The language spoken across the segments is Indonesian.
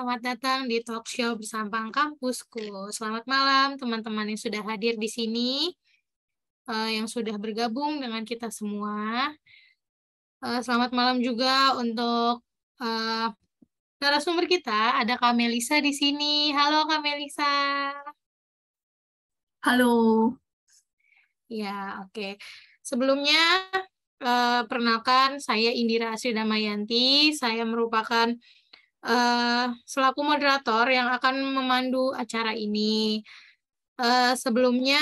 selamat datang di talk show bersama Kampusku. Selamat malam teman-teman yang sudah hadir di sini, yang sudah bergabung dengan kita semua. Selamat malam juga untuk eh, narasumber kita, ada Kak Melisa di sini. Halo Kak Melisa. Halo, Ya, oke. Sebelumnya, perkenalkan saya Indira Asri Damayanti. Saya merupakan selaku moderator yang akan memandu acara ini. Sebelumnya,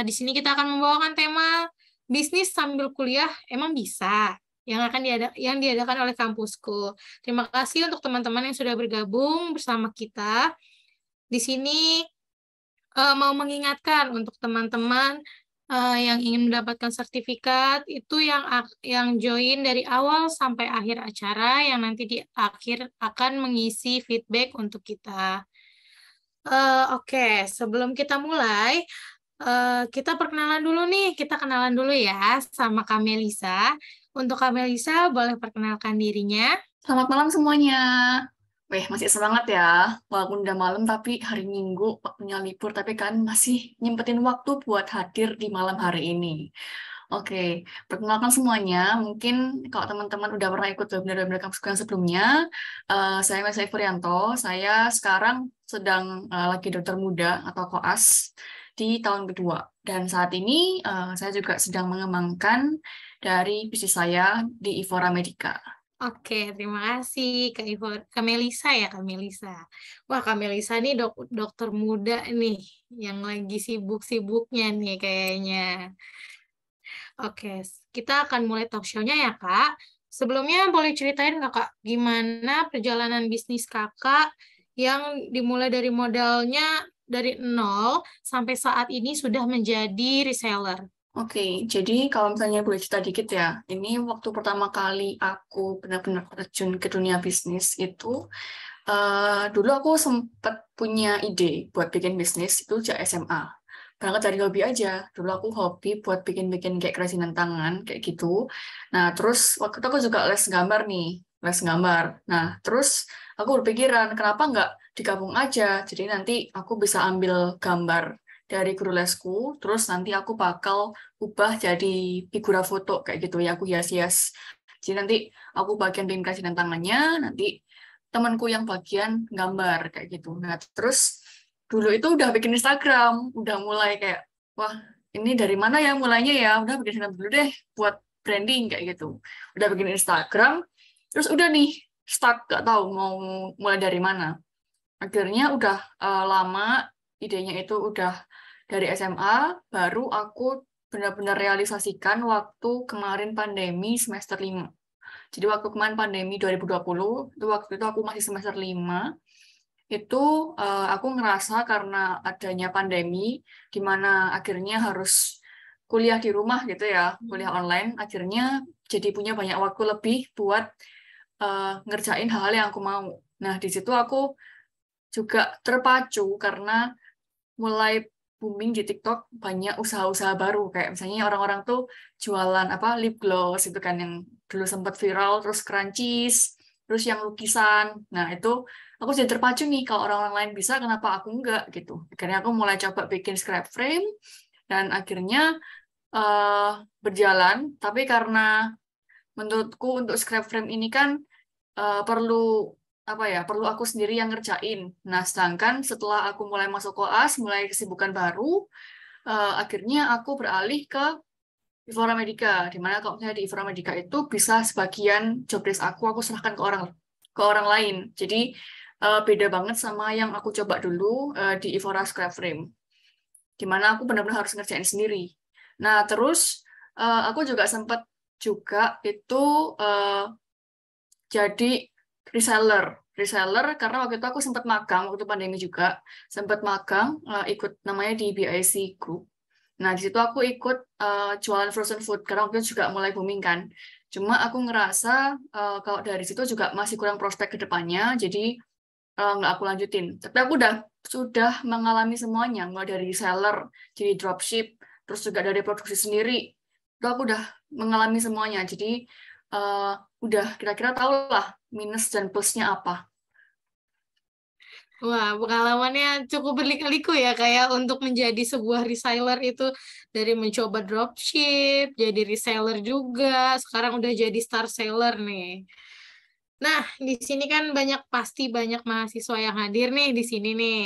di sini kita akan membawakan tema bisnis sambil kuliah emang bisa yang diadakan oleh kampusku. Terima kasih untuk teman-teman yang sudah bergabung bersama kita. Di sini mau mengingatkan untuk teman-teman yang ingin mendapatkan sertifikat itu yang join dari awal sampai akhir acara yang nanti di akhir akan mengisi feedback untuk kita. Oke, sebelum kita mulai, kita perkenalan dulu nih. Kita kenalan dulu ya sama Kamelisa. Untuk Kamelisa, boleh perkenalkan dirinya. selamat malam semuanya. Weh, masih semangat ya. Walaupun udah malam, tapi hari Minggu, waktunya libur, tapi kan masih nyempetin waktu buat hadir di malam hari ini. Oke, perkenalkan semuanya. Mungkin kalau teman-teman udah pernah ikut webinar-webinar kampus yang sebelumnya, saya Mas Furianto. Saya sekarang sedang lagi dokter muda atau koas di tahun kedua. Dan saat ini saya juga sedang mengembangkan dari bisnis saya di Ivora Medica. Oke, terima kasih Kak Melisa ya, Kak Melisa. Wah, Kak Melisa nih dokter muda nih, yang lagi sibuk-sibuknya nih kayaknya. Oke, kita akan mulai talk show-nya ya, Kak. Sebelumnya boleh ceritain nggak, Kak, gimana perjalanan bisnis Kakak yang dimulai dari modalnya dari nol sampai saat ini sudah menjadi reseller? Oke, jadi kalau misalnya boleh cerita dikit ya, ini waktu pertama kali aku benar-benar terjun ke dunia bisnis itu, dulu aku sempat punya ide buat bikin bisnis itu sejak SMA. Berangkat dari hobi aja, dulu aku hobi buat bikin-bikin kayak kerajinan tangan, kayak gitu. Nah, terus waktu itu aku juga les gambar nih, les gambar. Nah, terus aku berpikiran, kenapa nggak digabung aja? Jadi nanti aku bisa ambil gambar dari guru lesku, terus nanti aku bakal ubah jadi figura foto kayak gitu ya, aku hias-hias. Jadi nanti aku bagian bikin kerajinan tangannya, nanti temanku yang bagian gambar kayak gitu. Nah, terus dulu itu udah bikin Instagram, udah mulai kayak, wah ini dari mana ya mulainya ya, udah bikin Instagram dulu deh buat branding kayak gitu. Udah bikin Instagram, terus udah nih stuck, gak tahu mau mulai dari mana. Akhirnya udah lama, idenya itu udah dari SMA, baru aku benar-benar realisasikan waktu kemarin pandemi semester 5. Jadi waktu kemarin pandemi 2020, itu waktu itu aku masih semester 5, itu aku ngerasa karena adanya pandemi, di mana akhirnya harus kuliah di rumah gitu ya, kuliah online, akhirnya jadi punya banyak waktu lebih buat ngerjain hal-hal yang aku mau. Nah, di situ aku juga terpacu karena mulai booming di TikTok banyak usaha-usaha baru kayak misalnya orang-orang tuh jualan apa lip gloss itu kan yang dulu sempat viral, terus crunchies, terus yang lukisan. Nah, itu aku jadi terpacu nih, kalau orang-orang lain bisa kenapa aku enggak gitu. Akhirnya aku mulai coba bikin scrap frame dan akhirnya eh, berjalan, tapi karena menurutku untuk scrap frame ini kan perlu apa ya, perlu aku sendiri yang ngerjain. Nah, sedangkan setelah aku mulai masuk koas, mulai kesibukan baru, akhirnya aku beralih ke Ivora Medica, di mana kalau misalnya di Ivora Medica itu bisa sebagian job desk aku serahkan ke orang lain. Jadi beda banget sama yang aku coba dulu di Ivora Scrap Frame, di mana aku benar-benar harus ngerjain sendiri. Nah, terus aku juga sempat juga itu eh, jadi reseller. Reseller karena waktu itu aku sempat magang, waktu pandemi juga sempat magang, ikut namanya di BIC Group. Nah, di situ aku ikut jualan frozen food karena waktu itu juga mulai booming kan. Cuma aku ngerasa kalau dari situ juga masih kurang prospek ke depannya, jadi nggak aku lanjutin. Tapi aku sudah mengalami semuanya, mulai dari reseller, jadi dropship, terus juga dari produksi sendiri. Itu aku udah mengalami semuanya. Jadi eh, udah kira-kira tahu lah minus dan plusnya apa. Wah, pengalamannya cukup berliku-liku ya, kayak untuk menjadi sebuah reseller itu dari mencoba dropship, jadi reseller juga, sekarang udah jadi star seller nih. Nah, di sini kan pasti banyak mahasiswa yang hadir nih di sini nih.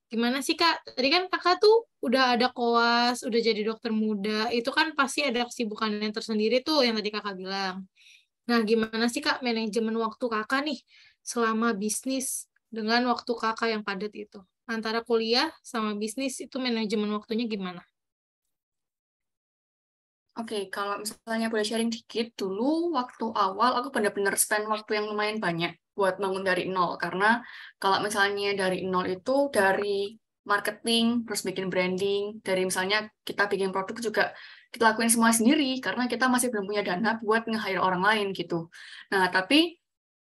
Gimana sih Kak? Tadi kan Kakak tuh udah ada koas, udah jadi dokter muda, itu kan pasti ada kesibukan yang tersendiri tuh yang tadi Kakak bilang. Nah, gimana sih Kak manajemen waktu Kakak nih selama bisnis dengan waktu Kakak yang padat itu? Antara kuliah sama bisnis itu manajemen waktunya gimana? Oke, kalau misalnya boleh sharing dikit, dulu waktu awal aku benar-benar spend waktu yang lumayan banyak buat bangun dari nol. Karena kalau misalnya dari nol itu dari marketing, terus bikin branding, dari misalnya kita bikin produk juga kita lakuin semua sendiri karena kita masih belum punya dana buat nge-hire orang lain gitu. Nah, tapi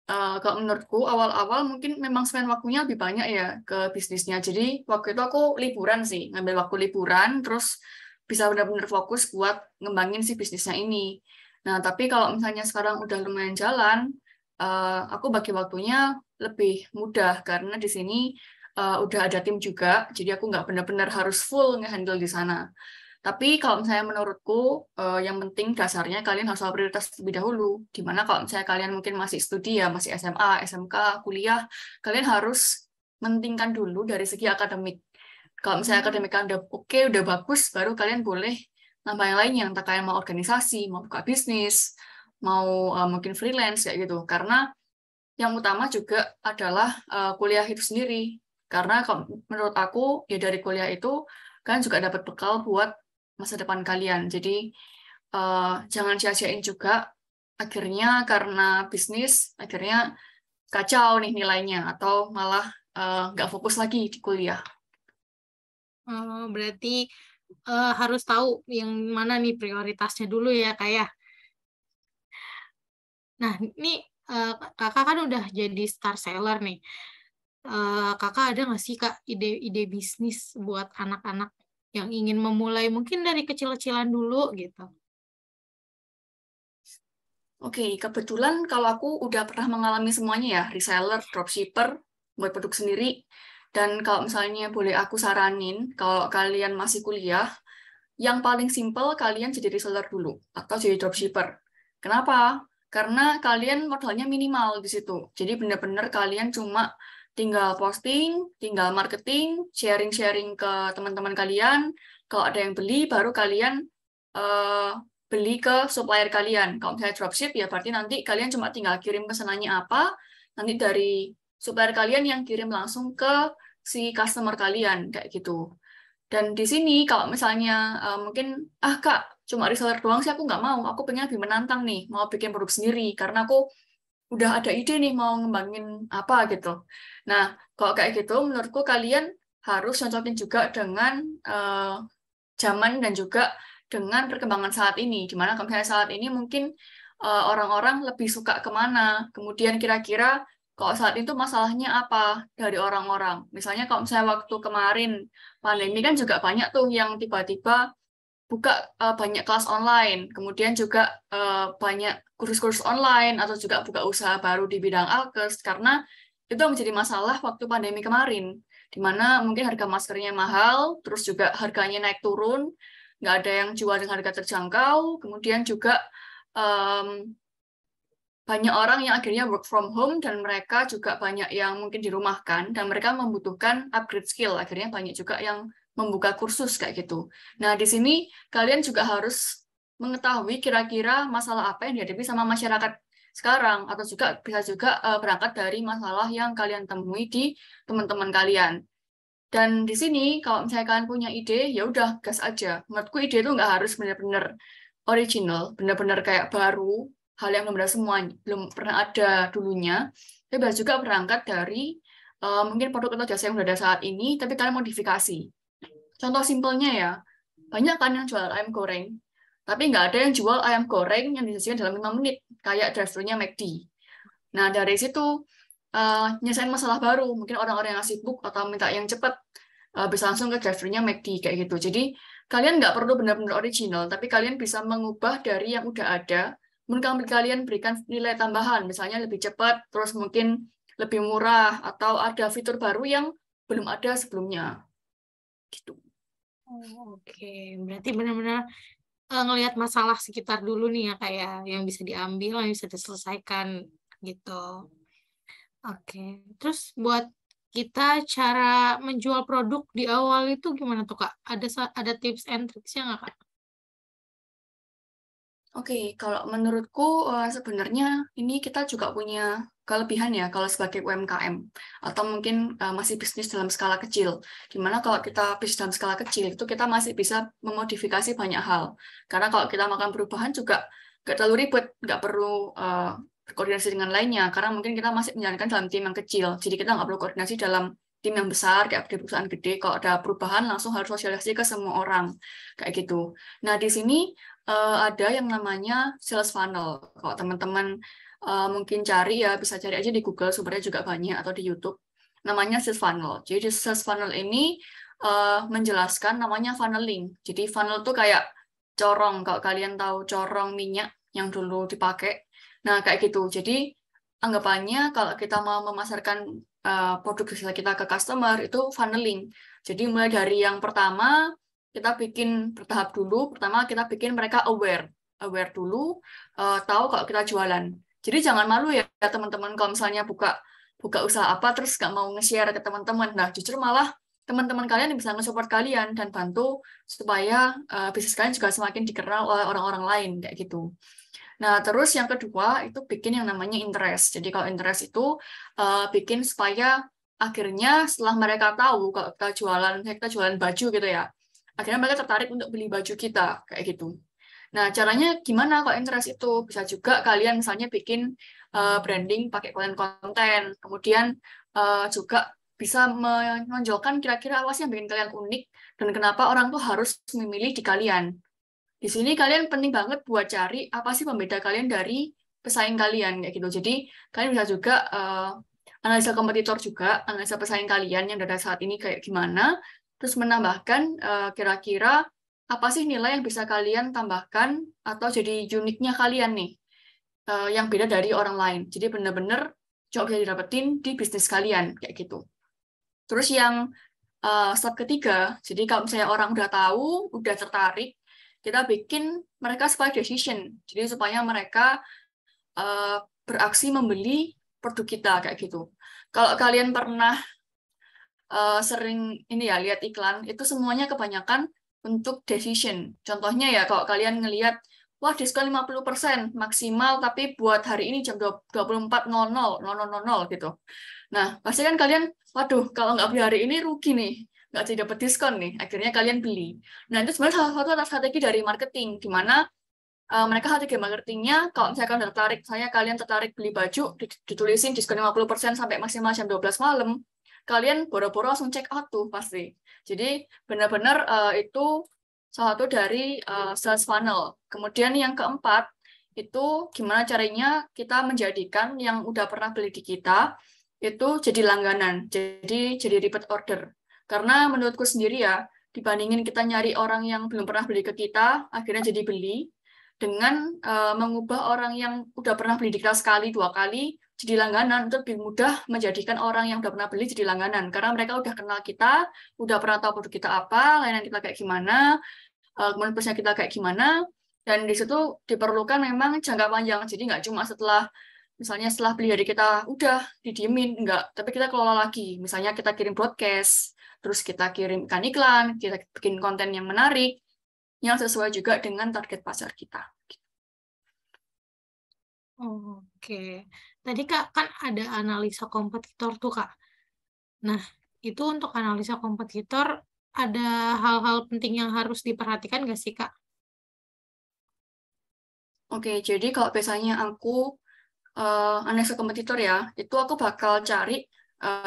kalau menurutku awal-awal mungkin memang spend waktunya lebih banyak ya ke bisnisnya. Jadi waktu itu aku liburan sih, ngambil waktu liburan, terus bisa benar-benar fokus buat ngembangin si bisnisnya ini. Nah, tapi kalau misalnya sekarang udah lumayan jalan, aku bagi waktunya lebih mudah karena di sini udah ada tim juga, jadi aku nggak benar-benar harus full nge-handle di sana. Tapi kalau misalnya menurutku, yang penting dasarnya kalian harus tahu prioritas terlebih dahulu. Dimana kalau misalnya kalian mungkin masih studi ya, masih SMA, SMK, kuliah, kalian harus mentingkan dulu dari segi akademik. Kalau misalnya akademik kalian udah oke, udah bagus, baru kalian boleh nambah yang lainnya. Entah kalian mau organisasi, mau buka bisnis, mau mungkin freelance, kayak gitu. Karena yang utama juga adalah kuliah itu sendiri. Karena kalau menurut aku, ya dari kuliah itu, kalian juga dapat bekal buat masa depan kalian. Jadi jangan sia-siain juga. Akhirnya karena bisnis, akhirnya kacau nih nilainya atau malah nggak fokus lagi di kuliah. Berarti harus tahu yang mana nih prioritasnya dulu ya Kak ya. Nah, ini Kakak kan udah jadi star seller nih. Kakak ada nggak sih Kak ide-ide bisnis buat anak-anak yang ingin memulai mungkin dari kecil-kecilan dulu gitu? Oke, kebetulan kalau aku udah pernah mengalami semuanya ya, reseller, dropshipper, buat produk sendiri. Dan kalau misalnya boleh aku saranin, kalau kalian masih kuliah, yang paling simple kalian jadi reseller dulu atau jadi dropshipper. Kenapa? Karena kalian modalnya minimal di situ. Jadi benar-benar kalian cuma tinggal posting, tinggal marketing, sharing-sharing ke teman-teman kalian. Kalau ada yang beli, baru kalian eh, beli ke supplier kalian. Kalau misalnya dropship, ya berarti nanti kalian cuma tinggal kirim pesanannya apa, nanti dari supplier kalian yang kirim langsung ke si customer kalian, kayak gitu. Dan di sini kalau misalnya mungkin Kak cuma reseller doang sih aku nggak mau. Aku pengen lebih menantang nih, mau bikin produk sendiri karena aku udah ada ide nih mau ngembangin apa gitu. Nah kalau kayak gitu menurutku kalian harus cocokin juga dengan zaman dan juga dengan perkembangan saat ini. Dimana kalau misalnya saat ini mungkin orang-orang lebih suka kemana. Kemudian kira-kira kalau saat itu masalahnya apa dari orang-orang. Misalnya kalau misalnya waktu kemarin pandemi kan juga banyak tuh yang tiba-tiba buka banyak kelas online, kemudian juga banyak kursus-kursus online atau juga buka usaha baru di bidang alkes karena itu yang menjadi masalah waktu pandemi kemarin, di mana mungkin harga maskernya mahal, terus juga harganya naik turun, nggak ada yang jual dengan harga terjangkau, kemudian juga em, banyak orang yang akhirnya work from home dan mereka juga banyak yang mungkin dirumahkan dan mereka membutuhkan upgrade skill. Akhirnya banyak juga yang membuka kursus kayak gitu. Nah, di sini kalian juga harus mengetahui kira-kira masalah apa yang dihadapi sama masyarakat sekarang atau juga bisa juga berangkat dari masalah yang kalian temui di teman-teman kalian. Dan di sini kalau misalnya kalian punya ide, ya udah gas aja. Menurutku ide itu nggak harus benar-benar original, benar-benar kayak baru, hal yang belum ada semuanya, belum pernah ada dulunya. Tapi bisa juga berangkat dari mungkin produk atau jasa yang udah ada saat ini, tapi kalian modifikasi. Contoh simpelnya ya, banyak kan yang jual ayam goreng, tapi nggak ada yang jual ayam goreng yang disajikan dalam 5 menit, kayak drive-thru-nya McD. Nah, dari situ nyelesain masalah baru. Mungkin orang-orang yang sibuk atau minta yang cepat bisa langsung ke drive-thru-nya McD kayak gitu. Jadi kalian nggak perlu benar-benar original, tapi kalian bisa mengubah dari yang udah ada. Mungkin kalian berikan nilai tambahan, misalnya lebih cepat, terus mungkin lebih murah, atau ada fitur baru yang belum ada sebelumnya. Gitu. Oh, oke, berarti benar-benar ngelihat masalah sekitar dulu nih ya, kayak yang bisa diambil, yang bisa diselesaikan gitu. Oke, terus buat kita cara menjual produk di awal itu gimana tuh Kak? Ada tips and tricksnya nggak Kak? Oke, kalau menurutku sebenarnya ini kita juga punya kelebihan ya kalau sebagai UMKM atau mungkin masih bisnis dalam skala kecil. Dimana kalau kita bisnis dalam skala kecil itu kita masih bisa memodifikasi banyak hal. Karena kalau kita melakukan perubahan juga nggak terlalu ribet, nggak perlu berkoordinasi dengan lainnya. Karena mungkin kita masih menjalankan dalam tim yang kecil. Jadi kita nggak perlu koordinasi dalam tim yang besar kayak di perusahaan gede. Kalau ada perubahan langsung harus sosialisasi ke semua orang kayak gitu. Nah di sini ada yang namanya sales funnel. Kalau teman-teman mungkin cari ya, bisa cari aja di Google, sumbernya juga banyak, atau di YouTube. Namanya sales funnel. Jadi sales funnel ini menjelaskan namanya funneling. Jadi funnel tuh kayak corong. Kalau kalian tahu corong minyak yang dulu dipakai. Nah, kayak gitu. Jadi anggapannya kalau kita mau memasarkan produk jasa kita ke customer, itu funneling. Jadi mulai dari yang pertama, kita bikin bertahap dulu. Pertama kita bikin mereka aware dulu, tahu kalau kita jualan. Jadi jangan malu ya teman-teman kalau misalnya buka buka usaha apa terus nggak mau nge-share ke teman-teman. Nah justru malah teman-teman kalian bisa nge-support kalian dan bantu supaya bisnis kalian juga semakin dikenal oleh orang-orang lain kayak gitu. Nah, terus yang kedua itu bikin yang namanya interest. Jadi kalau interest itu bikin supaya akhirnya setelah mereka tahu kalau kita jualan baju gitu ya, akhirnya mereka tertarik untuk beli baju kita kayak gitu. Nah, caranya gimana kalau interest itu? Bisa juga kalian misalnya bikin branding pakai konten-konten, kemudian juga bisa menonjolkan kira-kira apa sih yang bikin kalian unik dan kenapa orang tuh harus memilih di kalian. Di sini kalian penting banget buat cari apa sih pembeda kalian dari pesaing kalian kayak gitu. Jadi kalian bisa juga analisa kompetitor juga, analisa pesaing kalian yang ada saat ini kayak gimana, terus menambahkan kira-kira apa sih nilai yang bisa kalian tambahkan atau jadi uniknya kalian nih yang beda dari orang lain. Jadi benar-benar coba bisa didapetin di bisnis kalian kayak gitu. Terus yang step ketiga, jadi kalau misalnya orang udah tahu, udah tertarik, kita bikin mereka spike decision. Jadi supaya mereka uh, beraksi membeli produk kita kayak gitu. Kalau kalian pernah sering ini ya lihat iklan, itu semuanya kebanyakan untuk decision. Contohnya ya kalau kalian ngelihat wah diskon 50% maksimal tapi buat hari ini jam 24.00 gitu. Nah, pasti kan kalian, waduh, kalau nggak beli hari ini rugi nih, nggak jadi dapat diskon nih. Akhirnya kalian beli. Nah, itu sebenarnya salah satu strategi dari marketing, di mana mereka strategi marketingnya, kalau misalkan tertarik, saya kalian tertarik beli baju, ditulisin diskon 50% sampai maksimal jam 12 malam, kalian boro-boro langsung check out tuh pasti. Jadi benar-benar itu salah satu dari sales funnel. Kemudian yang keempat, itu gimana caranya kita menjadikan yang udah pernah beli di kita, itu jadi langganan, jadi repeat order. Karena menurutku sendiri ya, dibandingin kita nyari orang yang belum pernah beli ke kita, akhirnya jadi beli, dengan mengubah orang yang udah pernah beli di kita sekali, dua kali, jadi langganan, itu lebih mudah menjadikan orang yang udah pernah beli jadi langganan. Karena mereka udah kenal kita, udah pernah tahu produk kita apa, layanan kita kayak gimana, kemudian plusnya kita kayak gimana, dan di situ diperlukan memang jangka panjang. Jadi nggak cuma misalnya setelah beli dari kita, udah didiemin, enggak. Tapi kita kelola lagi. Misalnya kita kirim broadcast, terus kita kirimkan iklan, kita bikin konten yang menarik, yang sesuai juga dengan target pasar kita. Oke, tadi Kak kan ada analisa kompetitor tuh Kak. Nah, itu untuk analisa kompetitor ada hal-hal penting yang harus diperhatikan nggak sih Kak? Oke, jadi kalau biasanya aku analisa kompetitor ya, itu aku bakal cari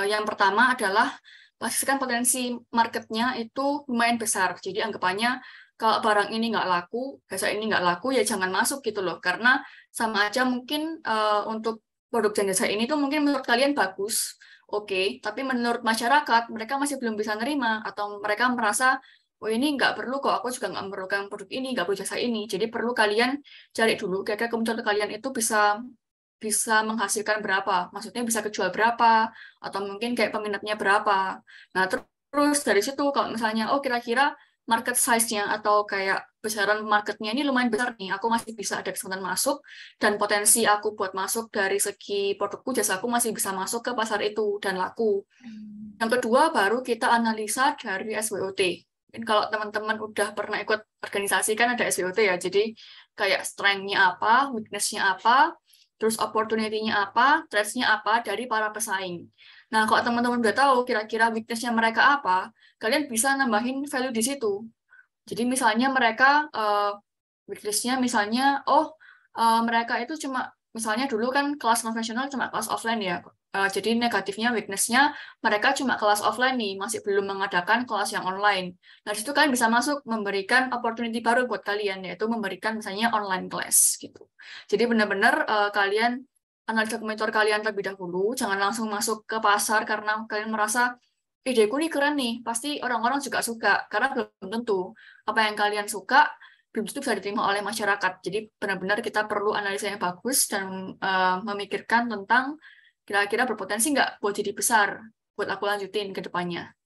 yang pertama adalah pastikan potensi marketnya itu lumayan besar. Jadi anggapannya kalau barang ini nggak laku, jasa ini nggak laku, ya jangan masuk gitu loh. Karena sama aja mungkin untuk produk dan jasa ini tuh mungkin menurut kalian bagus, oke, tapi menurut masyarakat mereka masih belum bisa nerima atau mereka merasa oh ini nggak perlu kok, aku juga nggak memerlukan produk ini, nggak perlu jasa ini. Jadi perlu kalian cari dulu kira-kira kebutuhan kalian itu bisa bisa menghasilkan berapa, maksudnya bisa kejual berapa, atau mungkin kayak peminatnya berapa. Nah, terus dari situ kalau misalnya, oh kira-kira market size-nya atau kayak besaran marketnya ini lumayan besar nih, aku masih bisa ada kesempatan masuk, dan potensi aku buat masuk dari segi produkku, jasaku masih bisa masuk ke pasar itu dan laku. Yang kedua, baru kita analisa dari SWOT. Mungkin kalau teman-teman udah pernah ikut organisasi kan ada SWOT ya, jadi kayak strength-nya apa, weakness-nya apa, terus opportunity-nya apa, threats-nya apa dari para pesaing. Nah, kalau teman-teman udah tahu kira-kira weakness-nya mereka apa, kalian bisa nambahin value di situ. Jadi misalnya mereka weakness-nya misalnya, mereka itu cuma, misalnya dulu kan kelas konvensional cuma kelas offline ya. Jadi negatifnya, weakness-nya, mereka cuma kelas offline nih, masih belum mengadakan kelas yang online. Nah, di situ kalian bisa masuk memberikan opportunity baru buat kalian, yaitu memberikan misalnya online class gitu. Jadi benar-benar kalian analisa kompetitor kalian terlebih dahulu, jangan langsung masuk ke pasar karena kalian merasa ideku nih keren nih, pasti orang-orang juga suka, karena belum tentu apa yang kalian suka belum tentu bisa diterima oleh masyarakat. Jadi benar-benar kita perlu analisa yang bagus dan memikirkan tentang kira-kira berpotensi nggak buat jadi besar, buat aku lanjutin ke depannya.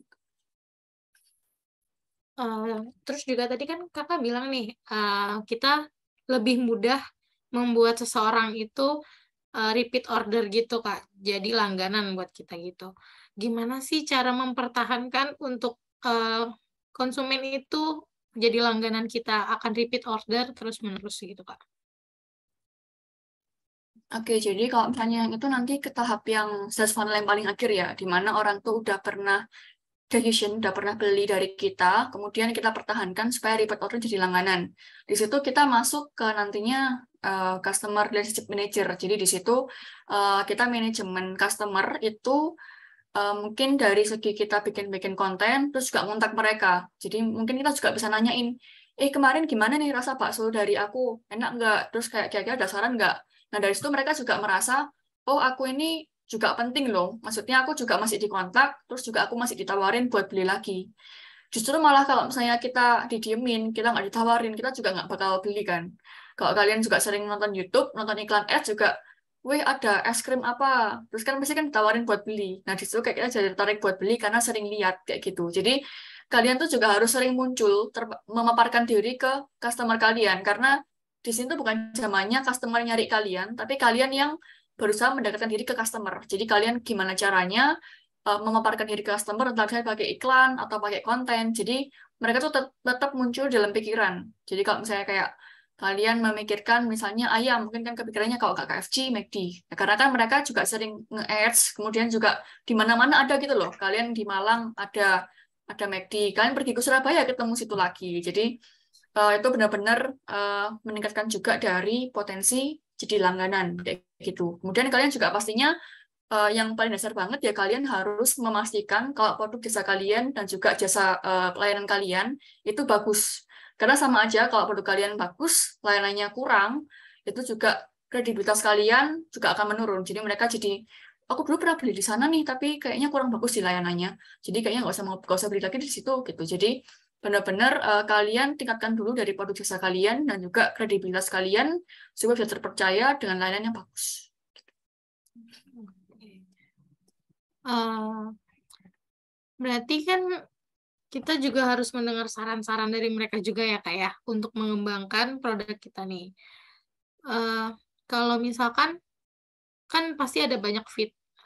Terus juga tadi kan kakak bilang nih, kita lebih mudah membuat seseorang itu repeat order gitu kak, jadi langganan buat kita gitu. Gimana sih cara mempertahankan untuk konsumen itu jadi langganan kita, akan repeat order terus-menerus gitu kak? Oke, jadi kalau misalnya yang itu nanti ke tahap yang sales funnel yang paling akhir ya, di mana orang tuh udah pernah decision, udah pernah beli dari kita, kemudian kita pertahankan supaya repeat order jadi langganan. Di situ kita masuk ke nantinya customer relationship manager. Jadi di situ kita manajemen customer itu mungkin dari segi kita bikin-bikin konten, terus juga ngontak mereka. Jadi mungkin kita juga bisa nanyain, kemarin gimana nih rasa bakso dari aku? Enak nggak? Terus kayak kira-kira ada saran nggak? Nah dari situ mereka juga merasa, oh aku ini juga penting loh. Maksudnya aku juga masih dikontak, terus juga aku masih ditawarin buat beli lagi. Justru malah kalau misalnya kita didiemin, kita nggak ditawarin, kita juga nggak bakal beli kan. Kalau kalian juga sering nonton YouTube, nonton iklan ads juga, wih ada es krim apa, terus kan pasti kan ditawarin buat beli. Nah disitu kayak kita jadi tertarik buat beli karena sering lihat kayak gitu. Jadi kalian tuh juga harus sering muncul, memaparkan diri ke customer kalian, karena di sini tuh bukan zamannya customer nyari kalian, tapi kalian yang berusaha mendekatkan diri ke customer. Jadi kalian gimana caranya memaparkan diri ke customer, entah misalnya pakai iklan atau pakai konten. Jadi mereka tuh tetap muncul dalam pikiran. Jadi kalau misalnya kayak kalian memikirkan misalnya ayam, mungkin kan kepikirannya kalau nggak KFC, McD. Ya, karena kan mereka juga sering nge-ads, kemudian juga di mana-mana ada gitu loh. Kalian di Malang ada McD, kalian pergi ke Surabaya ketemu situ lagi. Jadi itu benar-benar meningkatkan juga dari potensi jadi langganan kayak gitu. Kemudian kalian juga pastinya yang paling dasar banget ya kalian harus memastikan kalau produk jasa kalian dan juga jasa pelayanan kalian itu bagus. Karena sama aja kalau produk kalian bagus, pelayanannya kurang, itu juga kredibilitas kalian juga akan menurun. Jadi mereka jadi, aku dulu pernah beli di sana nih, tapi kayaknya kurang bagus di layanannya. Jadi kayaknya nggak usah beli lagi di situ gitu. Jadi benar-benar kalian tingkatkan dulu dari produk jasa kalian dan juga kredibilitas kalian supaya bisa terpercaya dengan layanan yang bagus. Eh, Berarti kan kita juga harus mendengar saran-saran dari mereka juga ya kak ya, untuk mengembangkan produk kita nih. Eh, Kalau misalkan kan pasti ada banyak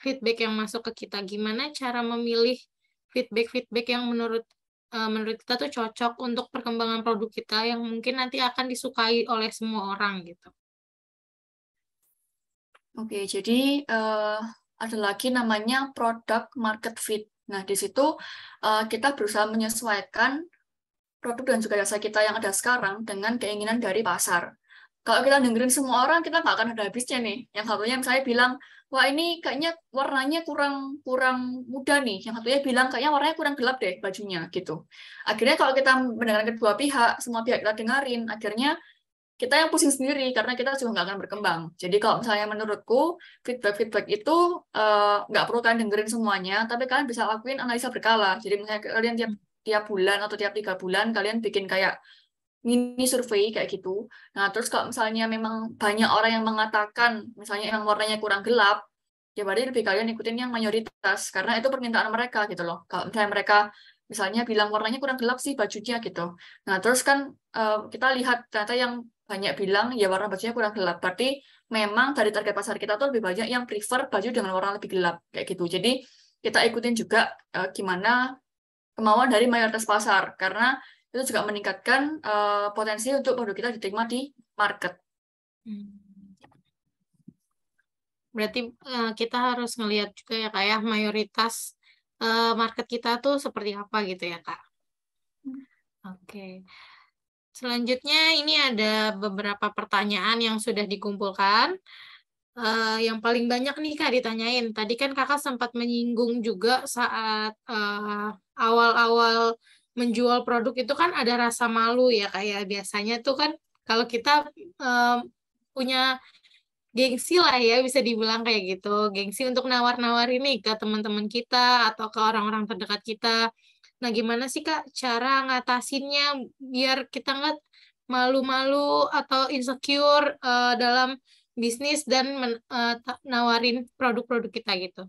feedback yang masuk ke kita. Gimana cara memilih feedback-feedback yang menurut kita tuh cocok untuk perkembangan produk kita yang mungkin nanti akan disukai oleh semua orang gitu. Oke, jadi ada lagi namanya product market fit. Nah, di situ kita berusaha menyesuaikan produk dan juga jasa kita yang ada sekarang dengan keinginan dari pasar. Kalau kita dengerin semua orang, kita nggak akan ada habisnya nih. Yang satunya misalnya bilang, wah ini kayaknya warnanya kurang kurang muda nih. Yang satunya bilang, kayaknya warnanya kurang gelap deh bajunya, gitu. Akhirnya kalau kita mendengarkan kedua pihak, semua pihak kita dengarin, akhirnya kita yang pusing sendiri karena kita juga nggak akan berkembang. Jadi kalau misalnya menurutku feedback itu nggak perlu kalian dengerin semuanya, tapi kalian bisa lakuin analisa berkala. Jadi misalnya kalian tiap tiap bulan atau tiap 3 bulan kalian bikin kayak mini survei kayak gitu. Nah, terus kalau misalnya memang banyak orang yang mengatakan, misalnya yang warnanya kurang gelap, ya berarti lebih kalian ikutin yang mayoritas, karena itu permintaan mereka gitu loh. Kalau misalnya mereka misalnya bilang warnanya kurang gelap sih bajunya gitu. Nah, terus kan kita lihat ternyata yang banyak bilang ya warna bajunya kurang gelap. Berarti memang dari target pasar kita tuh lebih banyak yang prefer baju dengan warna lebih gelap kayak gitu. Jadi kita ikutin juga gimana kemauan dari mayoritas pasar, karena itu juga meningkatkan potensi untuk produk kita diterima di market. Berarti kita harus ngelihat juga ya Kak ya, mayoritas market kita tuh seperti apa gitu ya Kak. Oke. Selanjutnya ini ada beberapa pertanyaan yang sudah dikumpulkan. Yang paling banyak nih Kak ditanyain. Tadi kan Kakak sempat menyinggung juga saat awal-awal menjual produk itu kan ada rasa malu ya Kak ya. Biasanya tuh kan kalau kita punya gengsi lah ya, bisa dibilang kayak gitu. Gengsi untuk nawar-nawarin nih ke teman-teman kita atau ke orang-orang terdekat kita. Nah, gimana sih Kak cara ngatasinnya biar kita nggak malu-malu atau insecure dalam bisnis dan nawarin produk-produk kita gitu?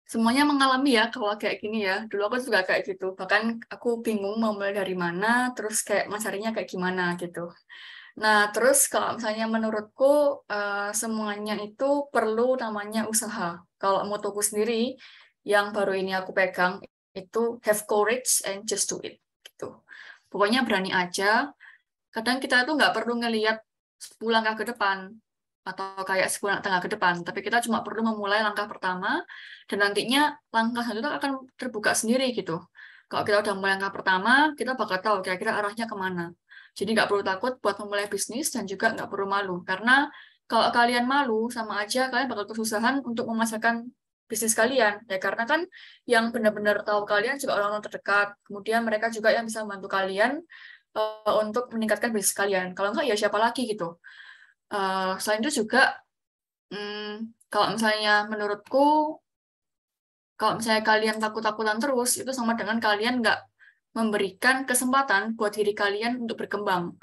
Semuanya mengalami ya kalau kayak gini ya. Dulu aku juga kayak gitu. Bahkan aku bingung mau mulai dari mana, terus kayak mencarinya kayak gimana gitu. Nah, terus kalau misalnya menurutku semuanya itu perlu namanya usaha. Kalau motoku sendiri yang baru ini aku pegang itu have courage and just do it gitu. Pokoknya berani aja. Kadang kita tuh nggak perlu ngelihat 10 langkah ke depan atau kayak 10 tengah ke depan, tapi kita cuma perlu memulai langkah pertama dan nantinya langkah selanjutnya akan terbuka sendiri gitu. Kalau kita udah mulai langkah pertama, kita bakal tahu kira-kira arahnya kemana. Jadi nggak perlu takut buat memulai bisnis dan juga nggak perlu malu. Karena kalau kalian malu, sama aja kalian bakal kesusahan untuk memasarkan bisnis kalian. Ya karena kan yang benar-benar tahu kalian juga orang-orang terdekat. Kemudian mereka juga yang bisa membantu kalian untuk meningkatkan bisnis kalian. Kalau enggak, ya siapa lagi gitu. Selain itu juga, kalau misalnya menurutku, kalau misalnya kalian takut-takutan terus, itu sama dengan kalian nggak memberikan kesempatan buat diri kalian untuk berkembang.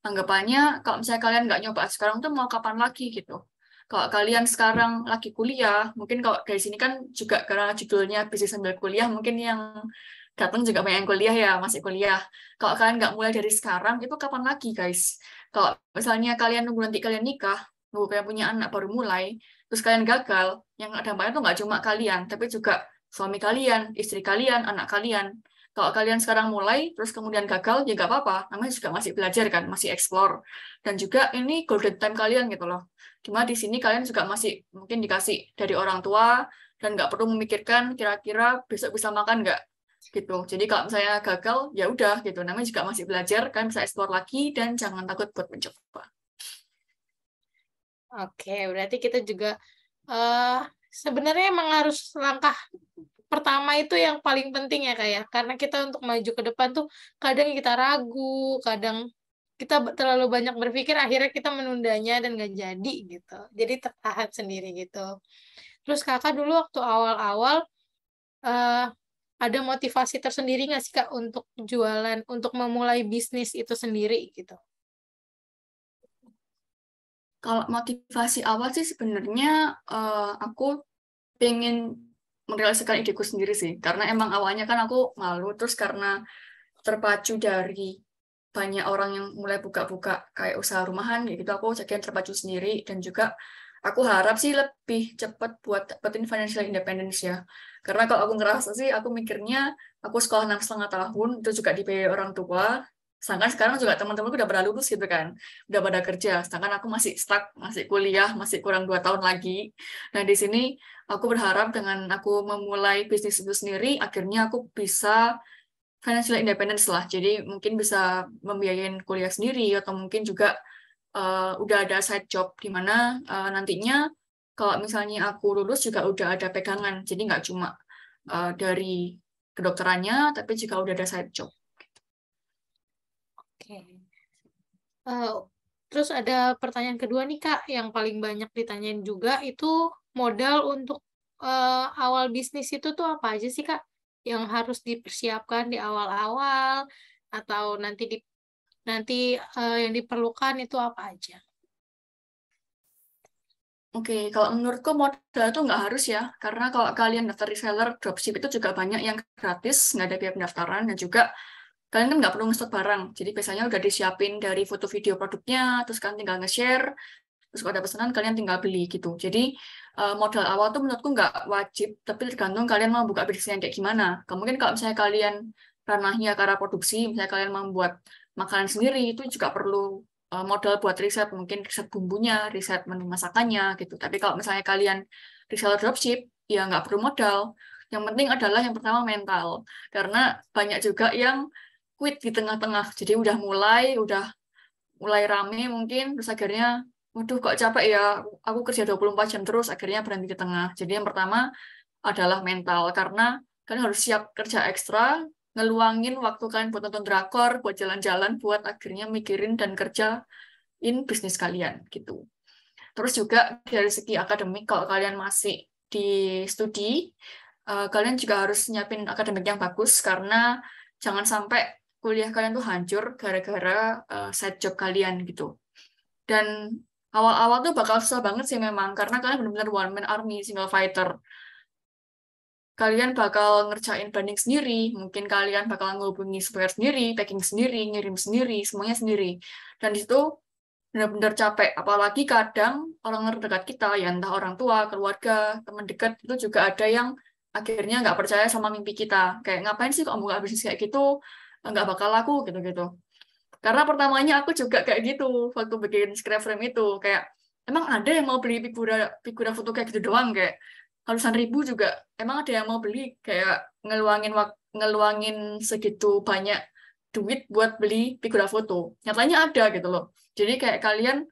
Anggapannya, kalau misalnya kalian nggak nyoba sekarang tuh mau kapan lagi gitu. Kalau kalian sekarang lagi kuliah, mungkin kalau dari sini kan juga karena judulnya bisnis sambil kuliah, mungkin yang datang juga banyak yang kuliah ya, masih kuliah. Kalau kalian nggak mulai dari sekarang, itu kapan lagi guys? Kalau misalnya kalian nunggu nanti kalian nikah, nunggu kalian punya anak baru mulai, terus kalian gagal, yang dampaknya tuh nggak cuma kalian, tapi juga suami kalian, istri kalian, anak kalian. Kalau kalian sekarang mulai, terus kemudian gagal, ya nggak apa-apa. Namanya juga masih belajar kan, masih explore. Dan juga ini golden time kalian gitu loh. Cuma di sini kalian juga masih mungkin dikasih dari orang tua, dan nggak perlu memikirkan kira-kira besok bisa makan nggak gitu. Jadi kalau misalnya gagal, ya udah gitu. Namanya juga masih belajar, kalian bisa explore lagi, dan jangan takut buat mencoba. Oke, berarti kita juga sebenarnya emang harus langkah pertama itu yang paling penting ya Kak ya. Karena kita untuk maju ke depan tuh kadang kita ragu, kadang kita terlalu banyak berpikir, akhirnya kita menundanya dan nggak jadi gitu. Jadi tertahan sendiri gitu. Terus Kakak dulu waktu awal-awal eh, ada motivasi tersendiri nggak sih Kak untuk jualan, untuk memulai bisnis itu sendiri gitu? Kalau motivasi awal sih sebenarnya aku pengen merealisasikan ideku sendiri sih. Karena emang awalnya kan aku malu, terus karena terpacu dari banyak orang yang mulai buka-buka kayak usaha rumahan gitu, aku jadikan terpacu sendiri. Dan juga aku harap sih lebih cepat buat dapetin financial independence ya. Karena kalau aku ngerasa sih, aku mikirnya aku sekolah 6,5 tahun itu juga dibiayai orang tua, sedangkan sekarang juga teman-temanku udah pada lulus gitu kan, udah pada kerja, sedangkan aku masih stuck, masih kuliah, masih kurang 2 tahun lagi. Nah, di sini aku berharap dengan aku memulai bisnis itu sendiri, akhirnya aku bisa financial independence lah. Jadi mungkin bisa membiayain kuliah sendiri, atau mungkin juga udah ada side job di mana nantinya kalau misalnya aku lulus juga udah ada pegangan. Jadi nggak cuma dari kedokterannya, tapi juga udah ada side job. Oke. Eh, terus ada pertanyaan kedua nih Kak, yang paling banyak ditanyain juga itu modal untuk awal bisnis itu tuh apa aja sih Kak? yang harus dipersiapkan di awal-awal atau nanti yang diperlukan itu apa aja? Oke, kalau menurutku modal itu nggak harus ya, karena kalau kalian daftar reseller dropship itu juga banyak yang gratis, nggak ada biaya pendaftaran, dan juga kalian kan nggak perlu nge-stock barang. Jadi biasanya udah disiapin dari foto video produknya, terus kalian tinggal nge-share, terus kalau ada pesanan kalian tinggal beli gitu. Jadi modal awal tuh menurutku nggak wajib, tapi tergantung kalian mau buka bisnis yang kayak gimana. Mungkin kalau misalnya kalian ranahnya ke arah produksi, misalnya kalian mau membuat makanan sendiri, itu juga perlu modal buat riset, mungkin riset bumbunya, riset menu masakannya gitu. Tapi kalau misalnya kalian reseller dropship, ya nggak perlu modal. Yang penting adalah yang pertama mental, karena banyak juga yang quit di tengah-tengah. Jadi udah mulai rame mungkin, terus akhirnya, waduh kok capek ya, aku kerja 24 jam terus, akhirnya berhenti di tengah. Jadi yang pertama adalah mental, karena kalian harus siap kerja ekstra, ngeluangin waktu kalian buat nonton drakor, buat jalan-jalan, buat akhirnya mikirin dan kerjain bisnis kalian, gitu. Terus juga dari segi akademik, kalau kalian masih di studi, kalian juga harus nyiapin akademik yang bagus, karena jangan sampai kuliah kalian tuh hancur gara-gara side job kalian gitu. Dan awal-awal tuh bakal susah banget sih memang, karena kalian benar-benar one man army, single fighter. Kalian bakal ngerjain branding sendiri, mungkin kalian bakal ngehubungi supplier sendiri, packing sendiri, ngirim sendiri, semuanya sendiri. Dan di situ benar-benar capek. Apalagi kadang orang terdekat kita, ya entah orang tua, keluarga, teman dekat, itu juga ada yang akhirnya nggak percaya sama mimpi kita. Kayak ngapain sih kok buka bisnis kayak gitu, nggak bakal laku gitu-gitu. Karena pertamanya aku juga kayak gitu waktu bikin scrap frame itu. Kayak emang ada yang mau beli figura figura foto kayak gitu doang, kayak ratusan ribu juga. Emang ada yang mau beli, kayak ngeluangin segitu banyak duit buat beli figura foto. Nyatanya ada gitu loh. Jadi kayak kalian